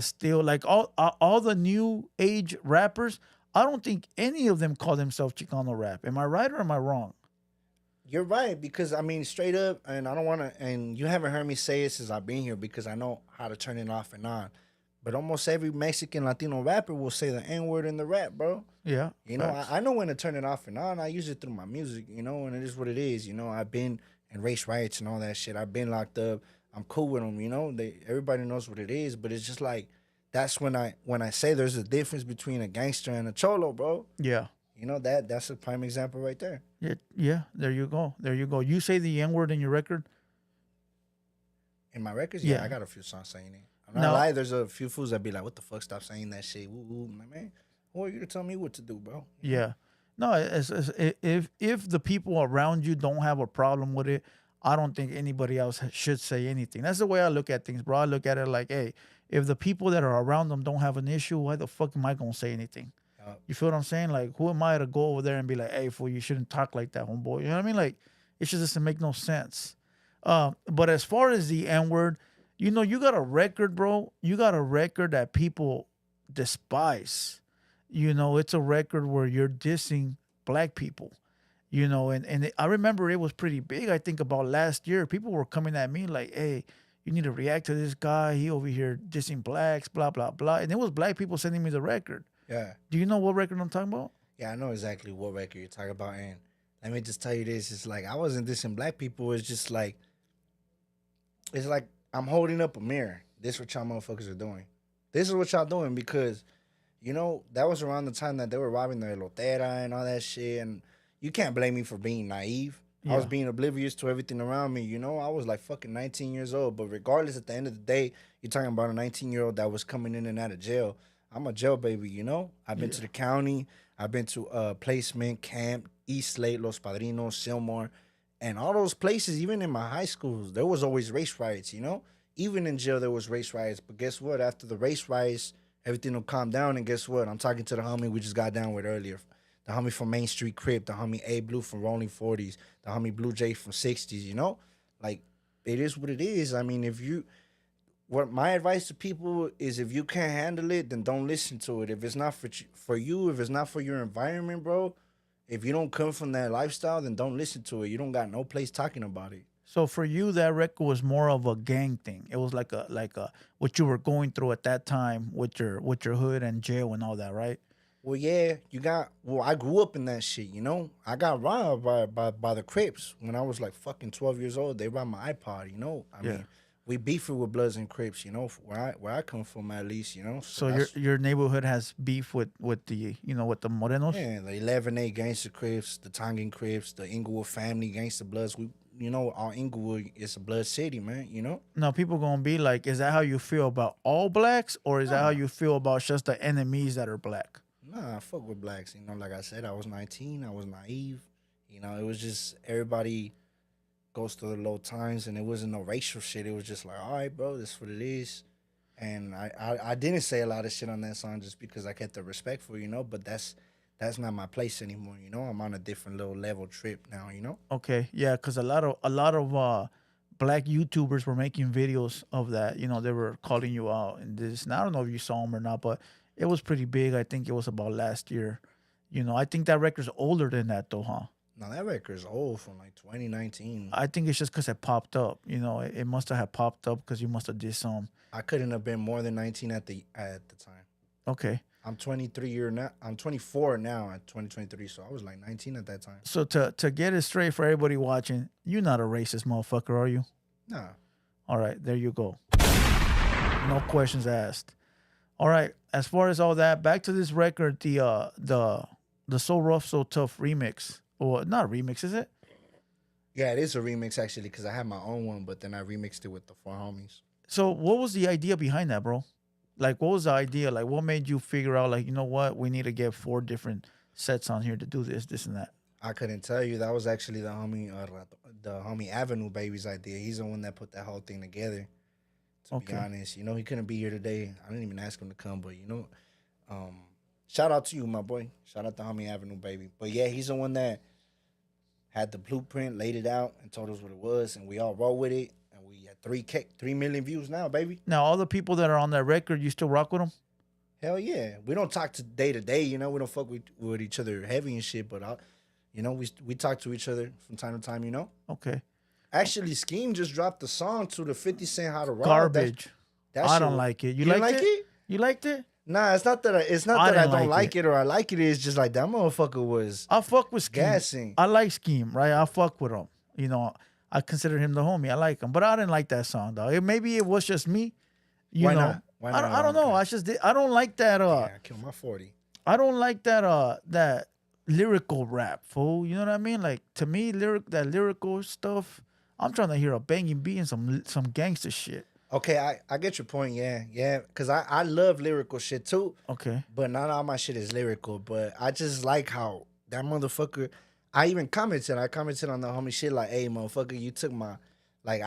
still like all the new age rappers. I don't think any of them call themselves Chicano rap. Am I right or am I wrong? You're right, because I mean, straight up, and I don't want to, and you haven't heard me say it since I've been here because I know how to turn it off and on. But almost every Mexican Latino rapper will say the N word in the rap, bro. Yeah. I know when to turn it off and on. I use it through my music, and it is what it is. I've been in race riots and all that shit. I've been locked up. I'm cool with them, everybody knows what it is, but it's just like, that's when I say there's a difference between a gangster and a cholo, bro. Yeah. That's a prime example right there. Yeah. There you go. You say the N word in your record? In my records, Yeah. I got a few songs saying it. I'm not lying. There's a few fools that be like, "What the fuck? Stop saying that shit." Woo. I'm like, man, who are you to tell me what to do, bro? Yeah. No, if the people around you don't have a problem with it, I don't think anybody else should say anything. That's the way I look at things, bro. I look at it like, hey, if the people that are around them don't have an issue, why the fuck am I gonna say anything? You feel what I'm saying? Like, who am I to go over there and be like, hey, fool, you shouldn't talk like that, homeboy? You know what I mean? Like, it just doesn't make no sense. But as far as the N word, you got a record, bro. You got a record that people despise. It's a record where you're dissing black people. And I remember it was pretty big. I think about last year, people were coming at me like, hey, you need to react to this guy. He over here dissing blacks, blah, blah, blah. And it was black people sending me the record. Yeah. Do you know what record I'm talking about? Yeah, I know exactly what record you're talking about. And let me just tell you this. It's like, I wasn't dissing black people. It's like I'm holding up a mirror. This is what y'all motherfuckers are doing. This is what y'all doing because, that was around the time that they were robbing the elotera and all that shit. And you can't blame me for being naive. Yeah. I was being oblivious to everything around me. I was like fucking 19 years old. But regardless, at the end of the day, you're talking about a 19-year-old that was coming in and out of jail. I'm a jail baby, I've been to the county. I've been to placement, camp, East Lake, Los Padrinos, Silmar. And all those places, even in my high schools, there was always race riots, Even in jail, there was race riots. But guess what? After the race riots, everything will calm down. And guess what? I'm talking to the homie we just got down with earlier. The homie from Main Street Crip, the homie A Blue from Rolling 40s, the homie Blue J from 60s, Like, it is what it is. I mean, what my advice to people is, if you can't handle it, then don't listen to it. If it's not for you, if it's not for your environment, bro, if you don't come from that lifestyle, then don't listen to it. You don't got no place talking about it. So for you, that record was more of a gang thing. It was like a what you were going through at that time with your hood and jail and all that, right? Well, yeah, I grew up in that shit, I got robbed by the Crips when I was like fucking 12 years old. They robbed my iPod, I mean, we beef it with Bloods and Crips, where I come from at least, So your neighborhood has beef with the with the Morenos? Yeah, the 11A Gangster Crips, the Tongan Crips, the Inglewood family Gangster Bloods. Our Inglewood is a blood city, man, Now, people going to be like, is that how you feel about all blacks? Or is that how you feel about just the enemies that are black? Nah, I fuck with blacks. Like I said, I was 19. I was naive. It was just everybody goes through the low times, and it wasn't no racial shit. It was just like, all right, bro, this is what it is. And I didn't say a lot of shit on that song just because I kept the respect for, but that's not my place anymore. I'm on a different little level trip now, Okay, yeah, because a lot of black YouTubers were making videos of that. They were calling you out and this. And I don't know if you saw them or not, but it was pretty big. I think it was about last year. I think that record's older than that, though, huh? No, that record's old, from like 2019. I think it's just because it popped up. It must have popped up because you must have did some. I couldn't have been more than 19 at the time. Okay. I'm 23 now. I'm 24 now at 2023, so I was like 19 at that time. So to get it straight for everybody watching, you're not a racist motherfucker, are you? Nah. All right, there you go. No questions asked. All right, as far as all that, back to this record, the So Rough So Tough remix, or not remix, is it? Yeah, it is a remix actually, because I had my own one, but then I remixed it with the four homies. So what was the idea behind that, bro? Like, what was the idea? Like, what made you figure out, like, you know what, we need to get 4 different sets on here to do this, and that? I couldn't tell you. That was actually the homie Avenue Baby's idea. He's the one that put that whole thing together. To be Okay. honest, he couldn't be here today. I didn't even ask him to come, but um, shout out to you, my boy. Shout out to homie Avenue Baby. But yeah, he's the one that had the blueprint, laid it out, and told us what it was, and we all roll with it. And we had 3 million views now, baby. Now, all the people that are on that record, you still rock with them? Hell yeah. We don't talk to day. We don't fuck with each other heavy and shit, but we talk to each other from time to time. Okay. Actually, Scheme just dropped the song to the 50 Cent How to Rob. Garbage. That I shit don't was- like it. You didn't liked it? You liked it? Nah, it's not that I didn't don't like like it or I like it. It's just like that motherfucker was I fuck with Scheme. gassing. I like Scheme, right? I fuck with him. I consider him the homie. I like him, but I didn't like that song though. Maybe it was just me. Why not? Why not? I don't know. I don't like that. Yeah, I killed my 40. I don't like that lyrical rap, fool. You know what I mean? Like to me, that lyrical stuff. I'm trying to hear a banging beat and some gangster shit. Okay, I get your point. Yeah. Because I love lyrical shit too. Okay. But not all my shit is lyrical. But I just like how that motherfucker. I even commented. I commented on the homie shit like, "Hey, motherfucker, you took my like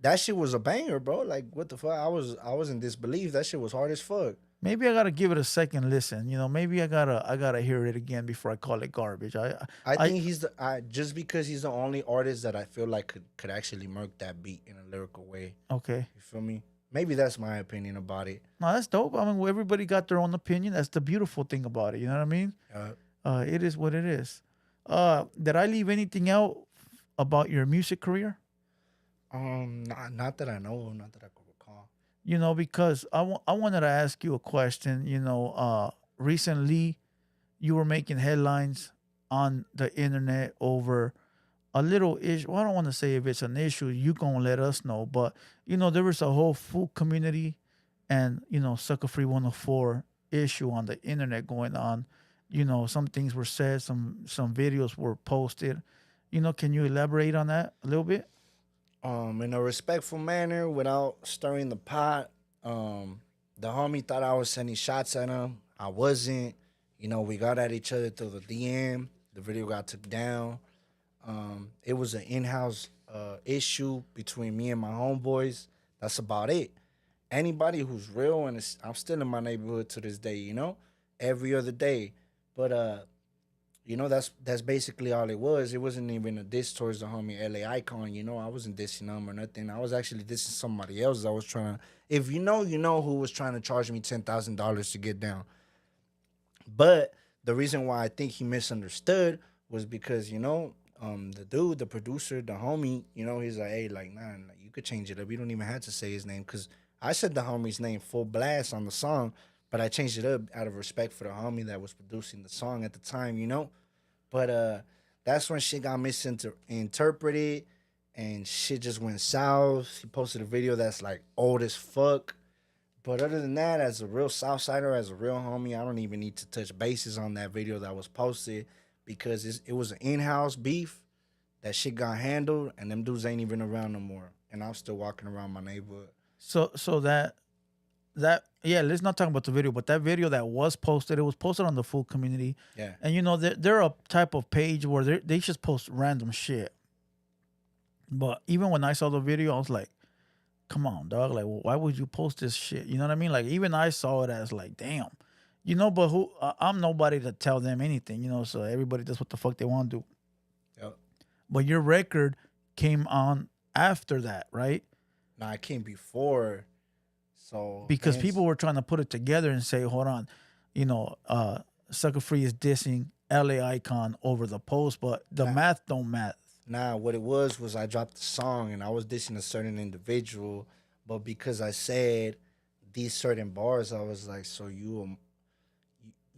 that shit was a banger, bro. Like, what the fuck? I was in disbelief. That shit was hard as fuck." Maybe I gotta give it a second listen. Maybe I gotta hear it again before I call it garbage. I think he's just because he's the only artist that I feel like could actually murk that beat in a lyrical way. Okay. You feel me? Maybe that's my opinion about it. No, that's dope. I mean, everybody got their own opinion. That's the beautiful thing about it. You know what I mean? It is what it is. Did I leave anything out about your music career? Not that I know, not that I could recall. Because I wanted to ask you a question. Recently you were making headlines on the internet over a little issue. Well, I don't want to say if it's an issue, you gonna let us know. But there was a whole food community and SuckaFree 104 issue on the internet going on. Some things were said, some videos were posted. Can you elaborate on that a little bit? In a respectful manner, without stirring the pot. The homie thought I was sending shots at him. I wasn't. We got at each other through the DM. The video got took down. It was an in-house issue between me and my homeboys. That's about it. Anybody who's real, and I'm still in my neighborhood to this day, every other day. But that's basically all it was. It wasn't even a diss towards the homie LA Eyekon. I wasn't dissing him or nothing. I was actually dissing somebody else. I was trying to, if you know who was trying to charge me $10,000 to get down. But the reason why I think he misunderstood was because, the dude, the producer, the homie, he's like, hey, like, nah, you could change it up. You don't even have to say his name. Because I said the homie's name full blast on the song, but I changed it up out of respect for the homie that was producing the song at the time, But that's when shit got misinterpreted and shit just went south. He posted a video that's like old as fuck. But other than that, as a real Southsider, as a real homie, I don't even need to touch bases on that video that was posted because it was an in-house beef. That shit got handled and them dudes ain't even around no more. And I'm still walking around my neighborhood. So that yeah, let's not talk about the video, but that video that was posted, it was posted on the food community. Yeah. And they're a type of page where they just post random shit. But even when I saw the video, I was like, come on, dog. Like, why would you post this shit? You know what I mean? Like, even I saw it as like, damn. But I'm nobody to tell them anything, so everybody does what the fuck they want to do. Yep. But your record came on after that, right? Nah, it came before. So because people were trying to put it together and say, hold on, SuckaFree is dissing LA Eyekon over the post, but the math don't math. Nah, what it was I dropped the song and I was dissing a certain individual, but because I said these certain bars, I was like, so you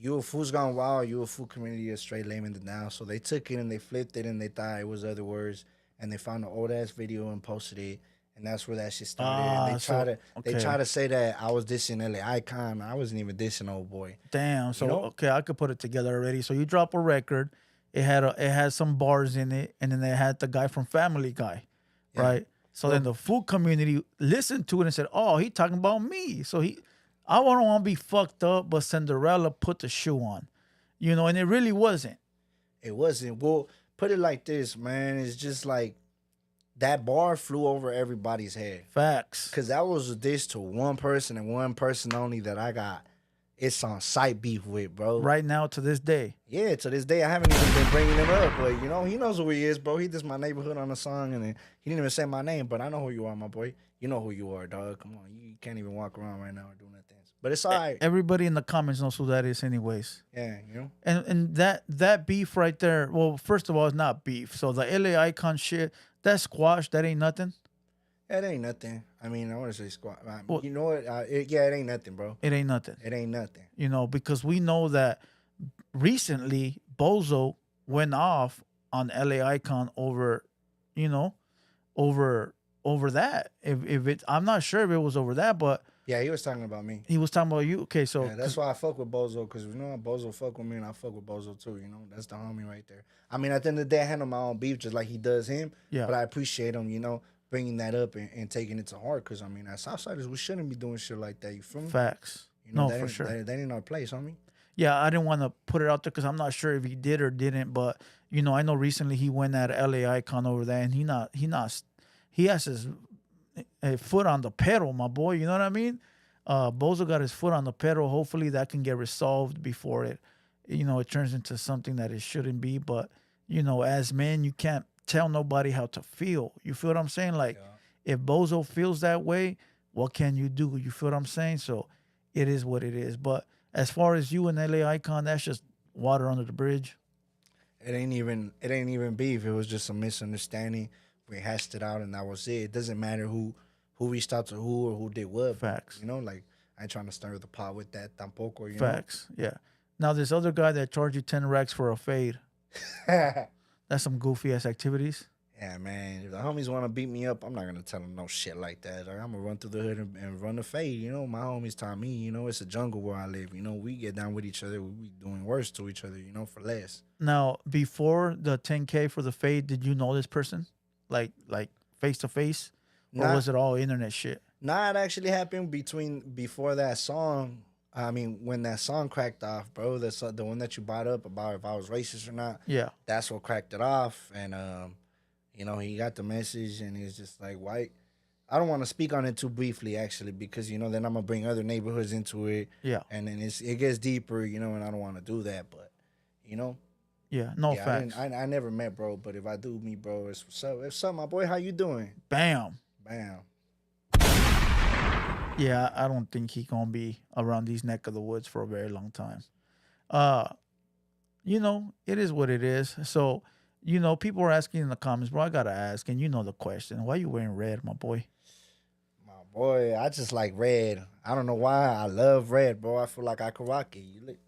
a fool's gone wild, you a fool community, a straight layman now. So they took it and they flipped it and they thought it was other words and they found an old ass video and posted it. And that's where that shit started. And they try to say that I was dissing LA Eyekon. I wasn't even dissing old boy. Damn. So okay, I could put it together already. So you drop a record, it had some bars in it, and then they had the guy from Family Guy, right? So then the food community listened to it and said, "Oh, he talking about me." So I don't want to be fucked up, but Cinderella put the shoe on, and it really wasn't. It wasn't. Well, put it like this, man. It's just like that bar flew over everybody's head. Facts. Cause that was a diss to one person and one person only that I got. It's on site beef with, bro. Right now to this day. Yeah, to this day I haven't even been bringing him up, but you know he knows who he is, bro. He dissed my neighborhood on a song, and then he didn't even say my name, but I know who you are, my boy. You know who you are, dog. Come on, you can't even walk around right now and do nothing. But it's all right. Everybody in the comments knows who that is, anyways. Yeah, you know. And that beef right there. Well, first of all, it's not beef. So the LA Eyekon shit, that squash, that ain't nothing. It ain't nothing. I mean, I want to say squat. Well, you know what? It ain't nothing, bro. It ain't nothing. It ain't nothing. You know, because we know that recently Bozo went off on LA Eyekon over, you know, over that. If it, I'm not sure if it was over that, but Yeah, he was talking about me. he was talking about you. Okay, so Yeah, that's why I fuck with Bozo, because you know Bozo fuck with me and I fuck with Bozo too. You know, that's the homie right there. I mean, at the end of the day, I handle my own beef just like he does him. Yeah. But I appreciate him, you know, bringing that up and taking it to heart. Because I mean, as Southsiders, we shouldn't be doing shit like that. You feel me? facts. You know, No, that for ain't, sure. That ain't our place, homie. Yeah, I didn't want to put it out there because I'm not sure if he did or didn't. But you know, I know recently he went at LA Eyekon over there, and he has his foot on the pedal, my boy. You know what I mean? Bozo got his foot on the pedal. Hopefully that can get resolved before it, you know, it turns into something that it shouldn't be. But you know, as men, you can't tell nobody how to feel. You feel what I'm saying? Like, if Bozo feels that way, what can you do? You feel what I'm saying? So it is what it is. But as far as you and LA Eyekon, that's just water under the bridge. It ain't even beef. It was just a misunderstanding. We hashed it out, and that was it. It doesn't matter who reached out to who or who did what. Facts. You know, like I ain't trying to stir the pot with that tampoco. You Facts. Yeah. Now this other guy that charged you 10 racks for a fade, know. that's some goofy ass activities. Yeah, man. If the homies want to beat me up, I'm not gonna tell them no shit like that. Like, I'm gonna run through the hood and run the fade. You know, my homies taught me. You know, it's a jungle where I live. You know, we get down with each other. We be doing worse to each other. You know, for less. Now, before the 10K for the fade, did you know this person, like face to face, or was it all internet shit? Nah, it actually happened before that song. I mean, when that song cracked off, bro. That's the one that you brought up about if I was racist or not. Yeah. That's what cracked it off, and you know, he got the message, and he's just like, white. I don't want to speak on it too briefly, actually, because, you know, then I'm going to bring other neighborhoods into it. Yeah. And then it gets deeper, you know, and I don't want to do that. But, you know. Yeah, no facts. I never met, bro, but if I do meet, bro, it's what's up, my boy? How you doing? Bam. Bam. Yeah, I don't think he going to be around these neck of the woods for a very long time. You know, it is what it is. So, you know, people are asking in the comments, bro, I got to ask, and you know the question. Why you wearing red, my boy? My boy, I just like red. I don't know why. I love red, bro. I feel like I could rock it.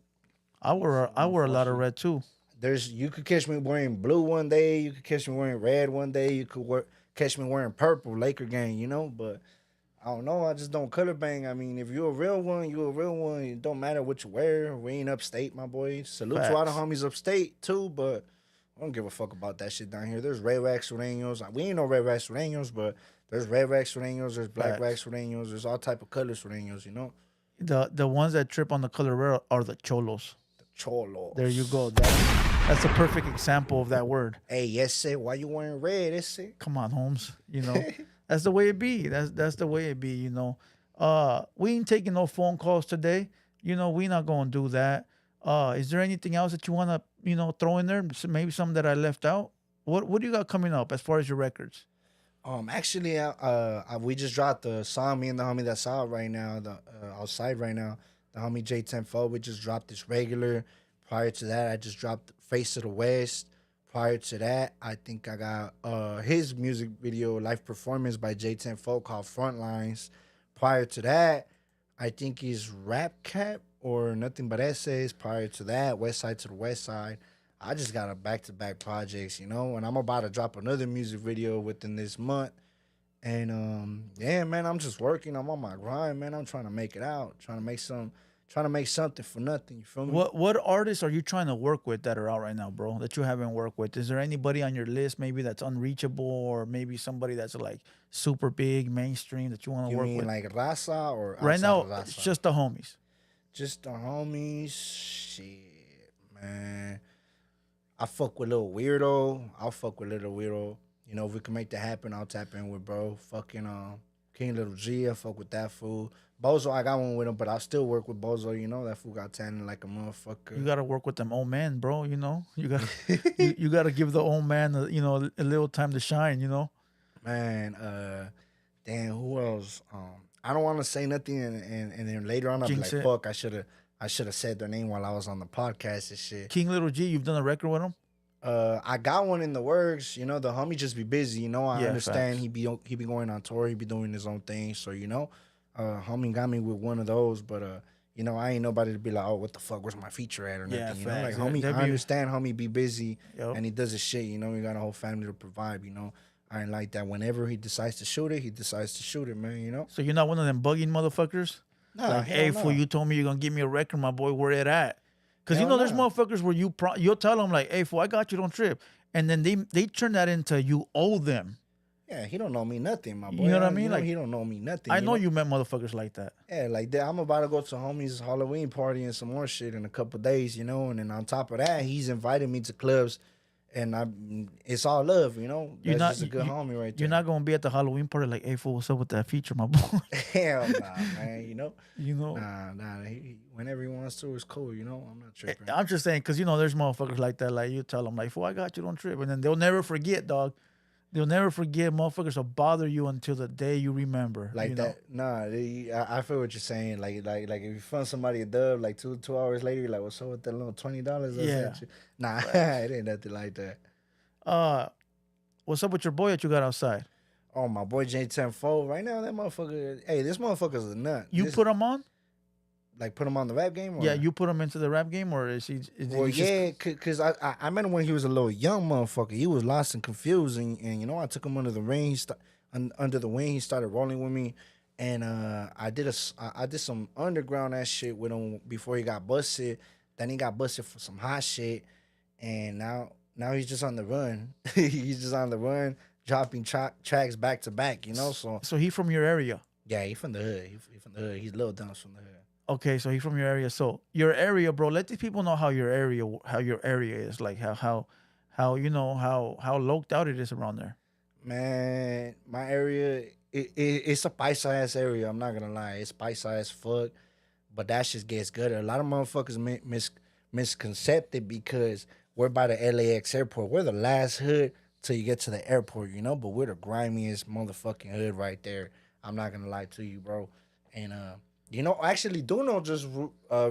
I wear a lot of red, too. You could catch me wearing blue one day. You could catch me wearing red one day. You could catch me wearing purple, Laker gang, you know? But I don't know. I just don't color bang. I mean, if you're a real one, you're a real one. It don't matter what you wear. We ain't upstate, my boy. Salute to all the homies upstate, too, but I don't give a fuck about that shit down here. There's red rack sureños. We ain't no red rack sureños, but there's red rack sureños. There's black rack sureños. There's all type of color sureños, you know? The ones that trip on the color red are the cholos. The cholos. There you go. That's a perfect example of that word. Hey, yes, sir. Why you wearing red? Yes, sir. Come on, Holmes. You know, that's the way it be. That's the way it be, you know. We ain't taking no phone calls today. You know, we not going to do that. Is there anything else that you want to, you know, throw in there? Maybe something that I left out? What do you got coming up as far as your records? Actually, we just dropped the song, me and the homie that's out right now, outside right now, the homie J10 we just dropped this regular. Prior to that, I just dropped Face of the West. Prior to that, I think I got his music video, live performance by J10 called Frontlines. Prior to that, I think he's Rap Cap or Nothing But Essays. Prior to that, West Side to the West Side. I just got a back-to-back projects, you know, and I'm about to drop another music video within this month. And yeah, man, I'm just working. I'm on my grind, man. I'm trying to make it out, trying to make something for nothing. You feel me? What artists are you trying to work with that are out right now, bro, that you haven't worked with? Is there anybody on your list maybe that's unreachable, or maybe somebody that's like super big, mainstream that you want to work with? You mean like Raza or right now, it's just the homies. Just the homies. Shit, man. I fuck with Little Weirdo. I'll fuck with Little Weirdo. You know, if we can make that happen, I'll tap in with bro. Fucking King Little G, I fuck with that fool. Bozo, I got one with him, but I still work with Bozo. You know, that fool got tanning like a motherfucker. You gotta work with them old man, bro. You know, you gotta you gotta give the old man, a little time to shine. You know. Man, damn, who else? I don't want to say nothing, and then later on I'll be like, fuck, I should have said their name while I was on the podcast and shit. King Little G, you've done a record with him? I got one in the works. You know, the homie just be busy. You know, I understand facts. he be going on tour. He be doing his own thing. So you know, homie got me with one of those. But you know, I ain't nobody to be like, oh, what the fuck, where's my feature at or nothing. Yeah, you know, like facts. homie, I understand homie be busy and he does his shit. You know, he got a whole family to provide. You know, I ain't like that. Whenever he decides to shoot it, he decides to shoot it, man. You know. So you're not one of them bugging motherfuckers? Nah, like, hey, fool, you told me you're gonna give me a record, my boy. Where it at? Because you know, there's motherfuckers where you'll tell them like, hey, fool, I got you, don't trip. And then they turn that into you owe them. Yeah, he don't know me nothing, my boy. You know what I mean? You know, like he don't know me nothing. I know you met motherfuckers like that. Yeah, like that. I'm about to go to homie's Halloween party and some more shit in a couple days, you know. And then on top of that, he's invited me to clubs, and it's all love, you know. That's just a good homie right there. You're not gonna be at the Halloween party like, hey, fool, what's up with that feature, my boy? Hell nah, man. You know. Nah. Whenever he wants to, it's cool. You know, I'm not tripping. I'm just saying, cause there's motherfuckers like that. Like you tell them, like, fool, I got you, don't trip, and then they'll never forget, dog. They'll never forget. Motherfuckers will bother you until the day you remember. Like that. Nah, I feel what you're saying. Like if you find somebody a dub, like two hours later, you're like, what's up with that little $20? Yeah. Nah, it ain't nothing like that. What's up with your boy that you got outside? Oh, my boy J10 right now, that motherfucker. Hey, this motherfucker's a nut. You put him on? Like put him on the rap game? Or? Yeah, you put him into the rap game, or is he? Because I met him when he was a little young motherfucker. He was lost and confused, and you know, I took him under the wing. He started rolling with me, and I did some underground ass shit with him before he got busted. Then he got busted for some hot shit, and now he's just on the run. He's just on the run, dropping tracks back to back. You know, so he from your area? Yeah, he from the hood. He from the hood. He's Lil Dumbs from the hood. Okay, so he's from your area. So your area, bro. Let these people know how your area is, like how loked out it is around there. Man, my area, it's a paisa ass area. I'm not gonna lie, it's paisa as fuck. But that shit gets good. A lot of motherfuckers misconcepted because we're by the LAX airport. We're the last hood till you get to the airport, you know. But we're the grimiest motherfucking hood right there. I'm not gonna lie to you, bro. And you know, actually, Duno just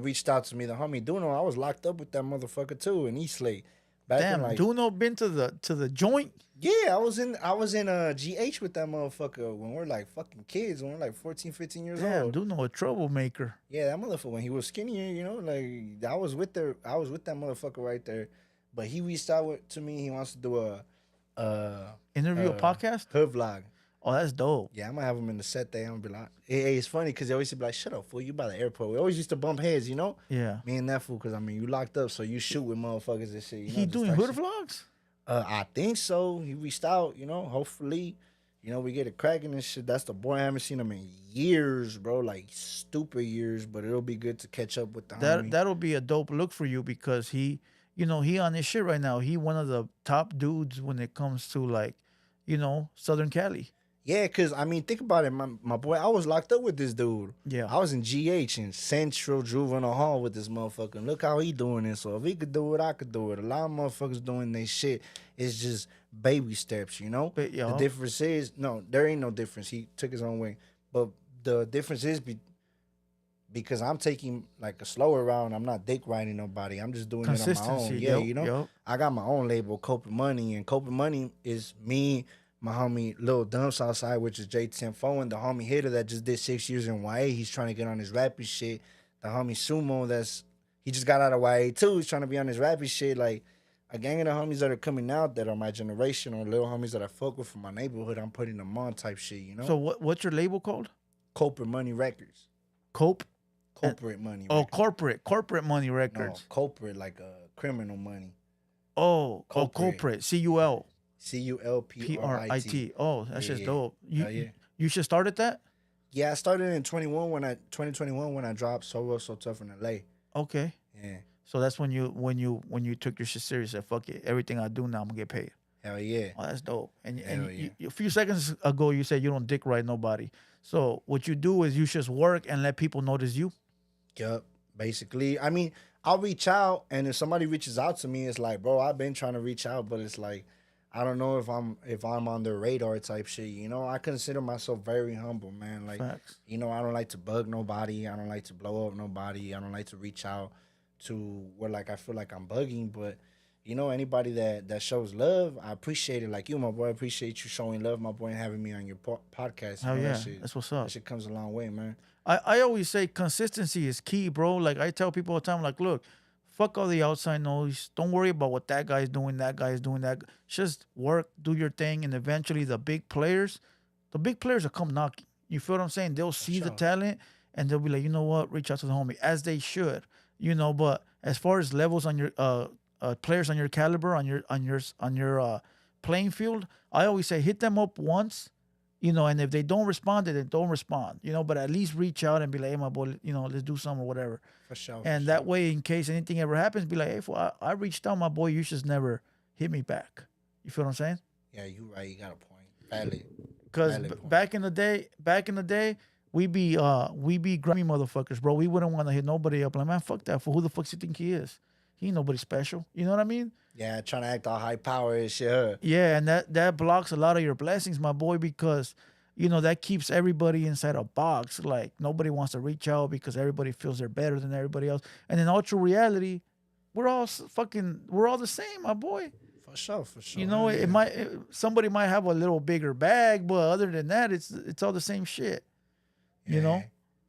reached out to me. The homie Duno, I was locked up with that motherfucker too in Eastlake. Damn, Duno been to the joint? Yeah, I was in GH with that motherfucker when we're like fucking kids, when we're like 14, 15 years old. Damn, Duno a troublemaker. Yeah, that motherfucker when he was skinnier, you know, like I was with that motherfucker right there. But he reached out to me. He wants to do a interview, a podcast, hood vlog. Oh, that's dope. Yeah, I'm gonna have him in the set there. I'm gonna be like, hey, it's funny because they always be like, shut up, fool, you by the airport. We always used to bump heads, you know? Yeah. Me and that fool, because I mean, you locked up, so you shoot with motherfuckers and shit. You know, he doing hood vlogs? I think so. He reached out, you know, hopefully, you know, we get it cracking and shit. That's the boy. I haven't seen him in years, bro, like stupid years, but it'll be good to catch up with the homie. That'll be a dope look for you because he on his shit right now. He one of the top dudes when it comes to like, Southern Cali. Yeah, because, I mean, think about it. My boy, I was locked up with this dude. Yeah. I was in GH in Central Juvenile Hall with this motherfucker. And look how he doing it. So if he could do it, I could do it. A lot of motherfuckers doing their shit. It's just baby steps, you know? But, the difference is, no, there ain't no difference. He took his own way. But the difference is because I'm taking like a slower route. I'm not dick riding nobody. I'm just doing it on my own. Yeah, you know? I got my own label, Coping Money. And Coping Money is me, my homie Lil Dumb Southside, which is J10 and the homie Hitter that just did 6 years in YA. He's trying to get on his rapping shit. The homie Sumo, he just got out of YA too. He's trying to be on his rapping shit. Like a gang of the homies that are coming out that are my generation or little homies that I fuck with from my neighborhood, I'm putting them on type shit, you know? So what's your label called? Corporate Money Records. Corporate Money Records. Corporate Money Records. No, corporate like criminal money. Corporate. CUL. CULPRIT. Oh, that's just dope. You should start at that? Yeah, I started in 2021 when I dropped So Rough, So Tough in LA. Okay. Yeah. So that's when you took your shit serious. Said, fuck it, everything I do now, I'm gonna get paid. Hell yeah. Oh, that's dope. And Hell yeah. a few seconds ago, you said you don't dick ride nobody. So what you do is you just work and let people notice you. Yup. Basically, I mean, I'll reach out, and if somebody reaches out to me, it's like, bro, I've been trying to reach out, but it's like, I don't know if I'm on their radar type shit. You know, I consider myself very humble, man. Like, Facts. you know, I don't like to bug nobody. I don't like to blow up nobody. I don't like to reach out to where like I feel like I'm bugging, but. You know, anybody that shows love, I appreciate it. Like you, my boy, I appreciate you showing love, my boy, and having me on your podcast. You Hell know, yeah, that shit, that's what's up. that shit comes a long way, man. I always say consistency is key, bro. Like I tell people all the time, like, look, fuck all the outside noise. Don't worry about what that guy's doing, that guy's doing that. Just work, do your thing, and eventually the big players will come knocking. You feel what I'm saying? They'll see the sure. talent and they'll be like, you know what, reach out to the homie, as they should. You know, but as far as levels on your players on your caliber on your playing field, I always say hit them up once, you know, and if they don't respond, then don't respond, you know, but at least reach out and be like, hey, my boy, you know, let's do something or whatever. For sure. And that way, in case anything ever happens, be like, hey, fool, I reached out, my boy, you just never hit me back. You feel what I'm saying? Yeah, you right. You got a point. Valid. Because Point. back in the day, we be grimy motherfuckers, bro. We wouldn't want to hit nobody up. Like, man, fuck that. For who the fuck you think he is? He ain't nobody special. You know what I mean? Yeah, trying to act all high power and shit. Huh? Yeah, and that blocks a lot of your blessings, my boy, because you know that keeps everybody inside a box. Like nobody wants to reach out because everybody feels they're better than everybody else. And in ultra reality, we're all the same, my boy. For sure. You know, somebody might have a little bigger bag, but other than that, it's all the same shit. You know?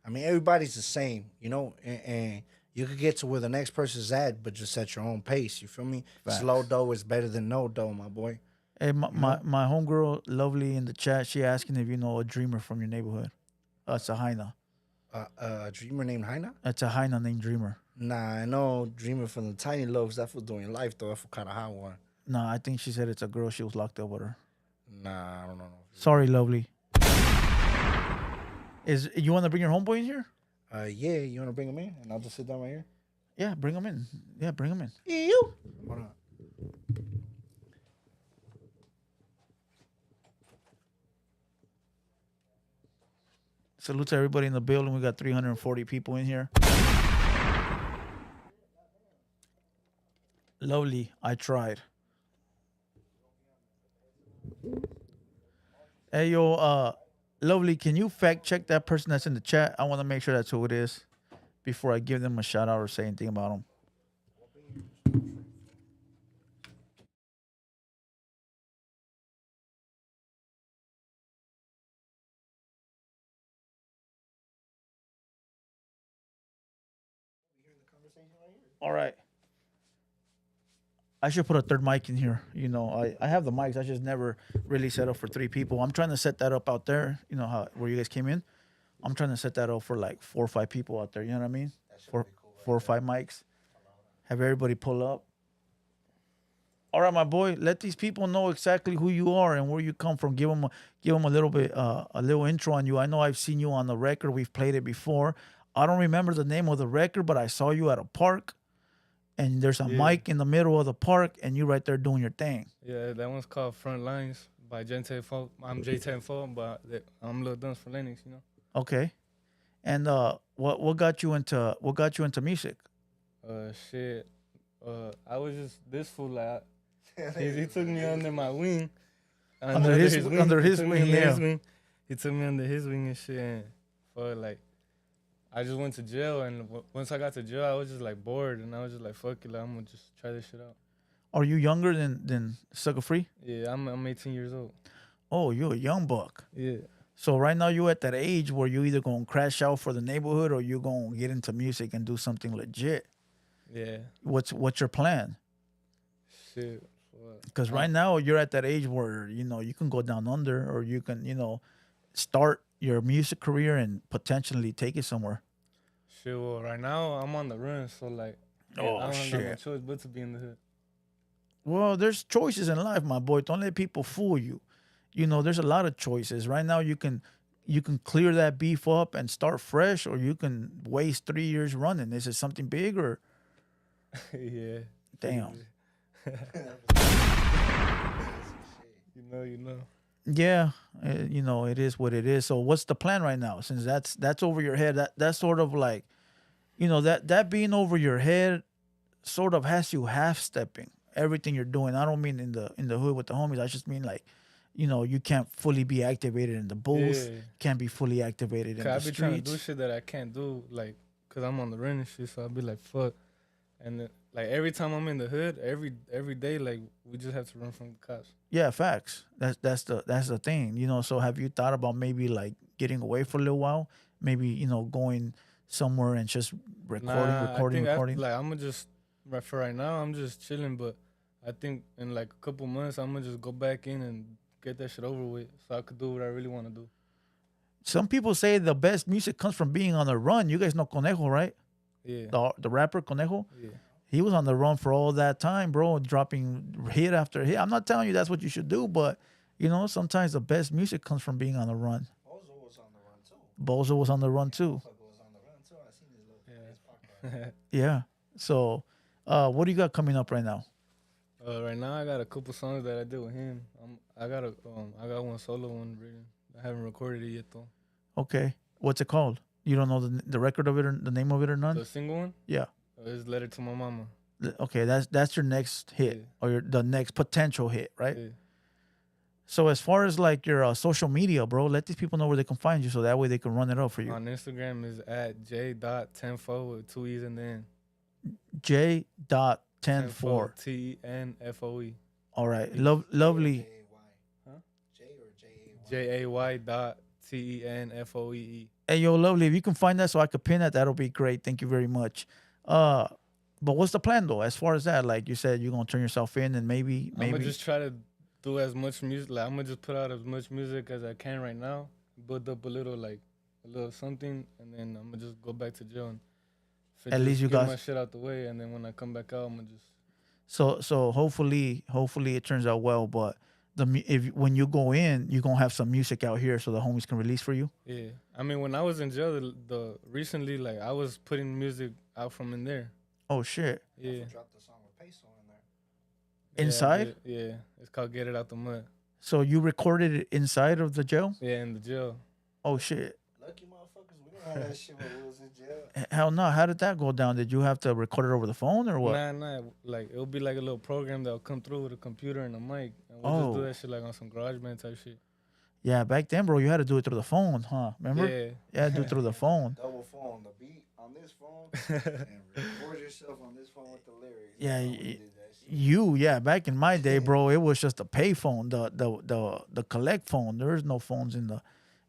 I mean, everybody's the same, you know, and you could get to where the next person's at, but just at your own pace. You feel me? Facts. Slow dough is better than no dough, my boy. Hey, my homegirl, Lovely, in the chat, she asking if you know a dreamer from your neighborhood. It's a Haina. A dreamer named Heina? It's a Haina named Dreamer. Nah, I know dreamer from the Tiny Loaves. That for doing life, though. That for kind of hot one. Nah, I think she said it's a girl. She was locked up with her. Nah, I don't know. Sorry, Lovely. You want to bring your homeboy in here? Yeah, you want to bring him in? And I'll just sit down right here? Yeah, bring him in. Yeah, bring him in. You. Hold on. Salute to everybody in the building. We got 340 people in here. Lovely. I tried. Hey, yo, Lovely, can you fact check that person that's in the chat? I want to make sure that's who it is before I give them a shout out or say anything about them. All right. I should put a third mic in here. You know, I have the mics. I just never really set up for 3 people. I'm trying to set that up out there. You know how where you guys came in. I'm trying to set that up for like 4 or 5 people out there. You know what I mean? 4 or 5 mics. Have everybody pull up. All right, my boy. Let these people know exactly who you are and where you come from. Give them a little bit a little intro on you. I know I've seen you on the record. We've played it before. I don't remember the name of the record, but I saw you at a park. And there's a mic in the middle of the park, and you right there doing your thing. Yeah, that one's called Front Lines by J10 I'm J10, but I'm Lil Duns for Lennox, you know. Okay, and what got you into music? Shit, I was just this fool like he took me under my wing. Under his wing, yeah. He took me under his wing and shit, and for like. I just went to jail, and once I got to jail, I was just like bored, and I was just like, "Fuck it, like, I'm gonna just try this shit out." Are you younger than SuckaFree? Yeah, I'm 18 years old. Oh, you're a young buck. Yeah. So right now you at that age where you either gonna crash out for the neighborhood or you gonna get into music and do something legit. Yeah. What's your plan? Shit. Because right now you're at that age where you know you can go down under, or you can start your music career and potentially take it somewhere. Shit, well, right now I'm on the run, so like, I don't have no choice but to be in the hood. Well, there's choices in life, my boy. Don't let people fool you. You know, there's a lot of choices. Right now you can clear that beef up and start fresh, or you can waste 3 years running. Is it something big or? Yeah. Damn. You know. Yeah, you know, it is what it is. So what's the plan right now? Since that's over your head, that's sort of like, you know, that being over your head sort of has you half stepping everything you're doing. I don't mean in the hood with the homies. I just mean like, you know, you can't fully be activated in the booth, Yeah. can't be fully activated in Cause the I be trying to do streets. shit that I can't do, like, cause I'm on the run and shit. So I be like, fuck. And then, like every time I'm in the hood, every day, like we just have to run from the cops. Yeah, facts. That's the thing. You know, so have you thought about maybe like getting away for a little while? Maybe, you know, going somewhere and just I think recording. like I'm gonna just for right now, I'm just chilling. But I think in like a couple months, I'm gonna just go back in and get that shit over with, so I could do what I really want to do. Some people say the best music comes from being on the run. You guys know Conejo, right? Yeah, The rapper Conejo. yeah. He was on the run for all that time, bro, dropping hit after hit. I'm not telling you that's what you should do, but you know, sometimes the best music comes from being on the run. Bozo was on the run too. Bozo was on the run too. Motherfucker was on the run too. I seen his little podcast. Yeah. So, what do you got coming up right now? Right now, I got a couple songs that I did with him. I got one solo one written. I haven't recorded it yet though. Okay. What's it called? You don't know the record of it or the name of it or none? The single one? Yeah. It's Letter to My Mama. Okay, that's your next hit Yeah. or the next potential hit, right? Yeah. So as far as like your social media, bro, let these people know where they can find you, so that way they can run it up for you. On Instagram is at j.10fo with 2 e's in the end. J.104. TNFOE. All right, lovely. Huh? J or JAY.TENFOEE. Hey, yo, lovely. If you can find that so I could pin it, that'll be great. Thank you very much. But what's the plan though? As far as that, like you said, you're gonna turn yourself in and maybe. I'm gonna just try to do as much music. Like I'm gonna just put out as much music as I can right now. Build up a little something, and then I'm gonna just go back to jail and At least you get got my shit out the way, and then when I come back out, I'm gonna just. So hopefully it turns out well. But when you go in, you're gonna have some music out here so the homies can release for you. Yeah, I mean when I was in jail, the recently like I was putting music out from in there. Oh shit! Yeah. Dropped the song with Peso in there. Inside? Yeah, it's called Get It Out the Mud. So you recorded it inside of the jail? Yeah, in the jail. Oh shit! Lucky motherfuckers, we didn't have that shit when we was in jail. Hell no! How did that go down? Did you have to record it over the phone or what? Nah. Like it'll be like a little program that'll come through with a computer and a mic, and we'll just do that shit like on some GarageBand type shit. Yeah, back then, bro, you had to do it through the phone, huh? Remember? Yeah. You had to do it through the phone. Double phone, the beat on this phone, and record yourself on this phone with the lyrics. Yeah, That's how we did that shit. yeah. Back in my day, bro, it was just a pay phone, the collect phone. There was no phones in the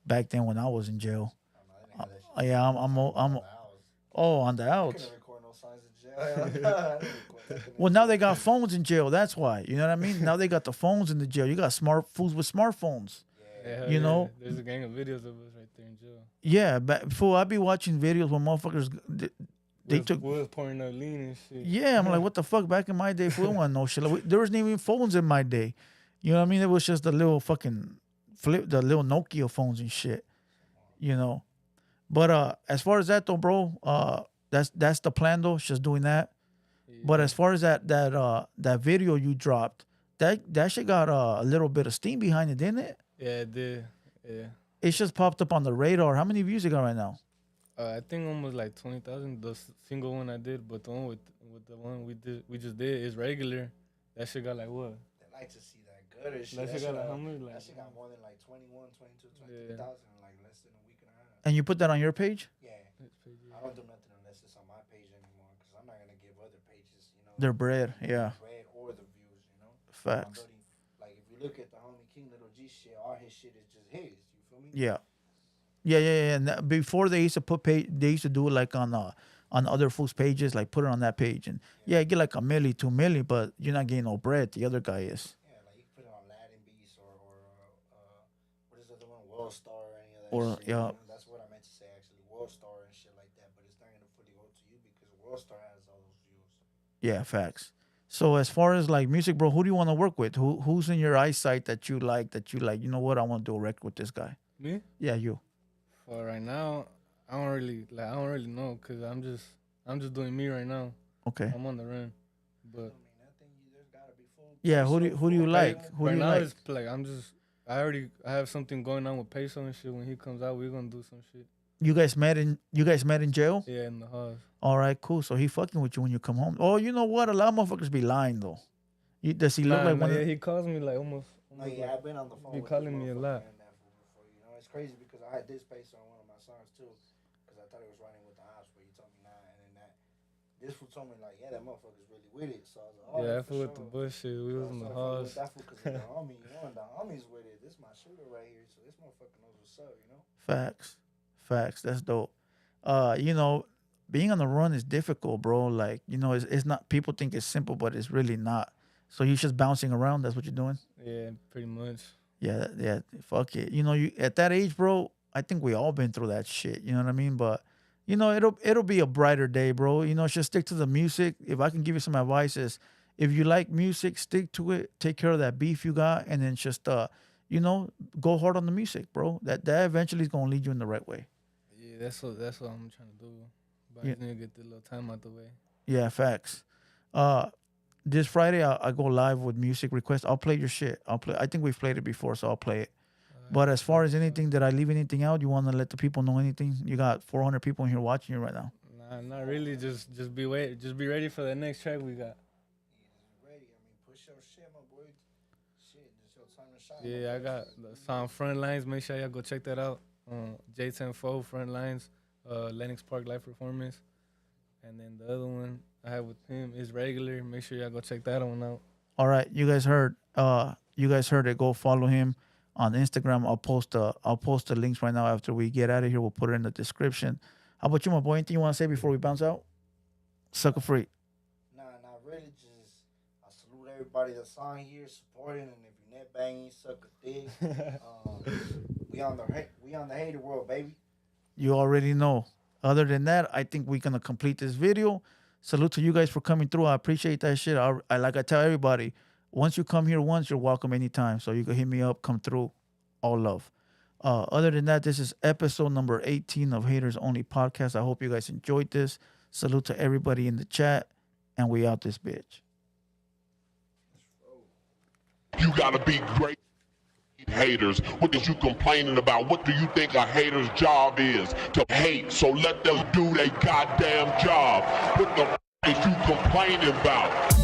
back then when I was in jail. Yeah, I'm on the I outs. couldn't record no signs in jail. I didn't record nothing Well, in now jail. they got phones in jail. That's why. You know what I mean? Now they got the phones in the jail. You got smart fools with smartphones. Yeah, You know? there's a gang of videos of us right there in jail. Yeah, before I be watching videos when motherfuckers they took. We was pouring up lean and shit. Yeah, I'm like, what the fuck? Back in my day, if we want no shit, like, there wasn't even phones in my day. You know what I mean? It was just the little fucking the little Nokia phones and shit. You know, but as far as that though, bro, that's the plan though. It's just doing that. Yeah. But as far as that video you dropped, that shit got a little bit of steam behind it, didn't it? Yeah, it did. Yeah. It's just popped up on the radar. How many views it got right now? I think almost like 20,000. The single one I did, but the one with the one we just did is regular. That shit got like what? They like to see that good shit. That shit got like how much? Like That shit got more than like 21, 22, 23,000 in like less than a week and a half. And you put that on your page? Yeah. I don't do nothing unless it's on my page anymore because I'm not going to give other pages, you know. Their bread, yeah. Bread or the views, you know. Facts. Like if you look at the homie King Little G shit, all his shit is just his. You feel me? Yeah. And before they used to they used to do it like on other fools' pages, like put it on that page, and yeah, get like 1 million, 2 million, but you're not getting no bread. The other guy is. Yeah, like you can put it on Latin Beast or what is the other one, World Star or any of that Or, shit. yeah. You know? That's what I meant to say actually, World Star and shit like that. But it's not gonna fully go to you because World Star has all those views. Yeah, facts. So as far as like music, bro, who do you want to work with? Who's in your eyesight that you like? You know what? I want to do a record with this guy. Me? Yeah, you. For right now, I don't really know because I'm just doing me right now. Okay. I'm on the run, but I mean, I think there's gotta be full. Yeah. Who do you like? Who do right you now like? it's like I have something going on with Peso and shit. When he comes out, we're gonna do some shit. You guys met in jail? Yeah, in the house. All right, cool. So he fucking with you when you come home. Oh, you know what? A lot of motherfuckers be lying though. Does he look like one? Yeah, he calls me like almost. No, yeah, I've been on the phone. Be with calling this me a motherfucker lot. and that fool before. You know, it's crazy because I had this pace on one of my songs too, because I thought he was running with the ops, but he told me nah, and then this fool told me like, yeah, that motherfucker's really with it. So I was like, oh, Yeah, I for feel with the sure. bullshit. We was in the house. That fool because the homie, you know, and the homie's with it. This my shooter right here, so this motherfucker knows what's up, you know. Facts. That's dope. You know, being on the run is difficult, bro. Like, you know, it's not. People think it's simple, but it's really not. So you're just bouncing around. That's what you're doing. Yeah, pretty much. Yeah. Fuck it. You know, you at that age, bro. I think we all been through that shit. You know what I mean? But you know, it'll be a brighter day, bro. You know, just stick to the music. If I can give you some advice, is if you like music, stick to it. Take care of that beef you got, and then just you know, go hard on the music, bro. That eventually is gonna lead you in the right way. Yeah, that's what I'm trying to do. But Yeah. I just need to get the little time out the way. Yeah, facts. This Friday I go live with music requests. I'll play your shit. I think we've played it before, so I'll play it. But as far as anything, did I leave anything out? You want to let the people know anything? You got 400 people in here watching you right now. Nah, not really. Just be ready for the next track we got. Ready. I mean, push your shit, my boy. Shit, it's your time to shine. Yeah, I got the song Front Lines. Make sure y'all go check that out. J10 Front Lines, Lennox Park live performance. And then the other one I have with him is Regular. Make sure y'all go check that one out. All right, you guys heard. It. Go follow him on Instagram. I'll post the links right now after we get out of here. We'll put it in the description. How about you, my boy? Anything you want to say before we bounce out? SuckaFree. Nah, really. Just I salute everybody that's on here supporting, and if you net banging, suck a dick. We on the hater world, baby. You already know. Other than that, I think we're gonna complete this video. Salute to you guys for coming through. I appreciate that shit. I like I tell everybody, once you come here once, you're welcome anytime. So you can hit me up, come through. All love. Other than that, this is episode number 18 of Haters Only Podcast. I hope you guys enjoyed this. Salute to everybody in the chat, and we out this bitch. You gotta be great. Haters, what is you complaining about? What do you think a hater's job is? To hate, so let them do their goddamn job. What the is you complaining about?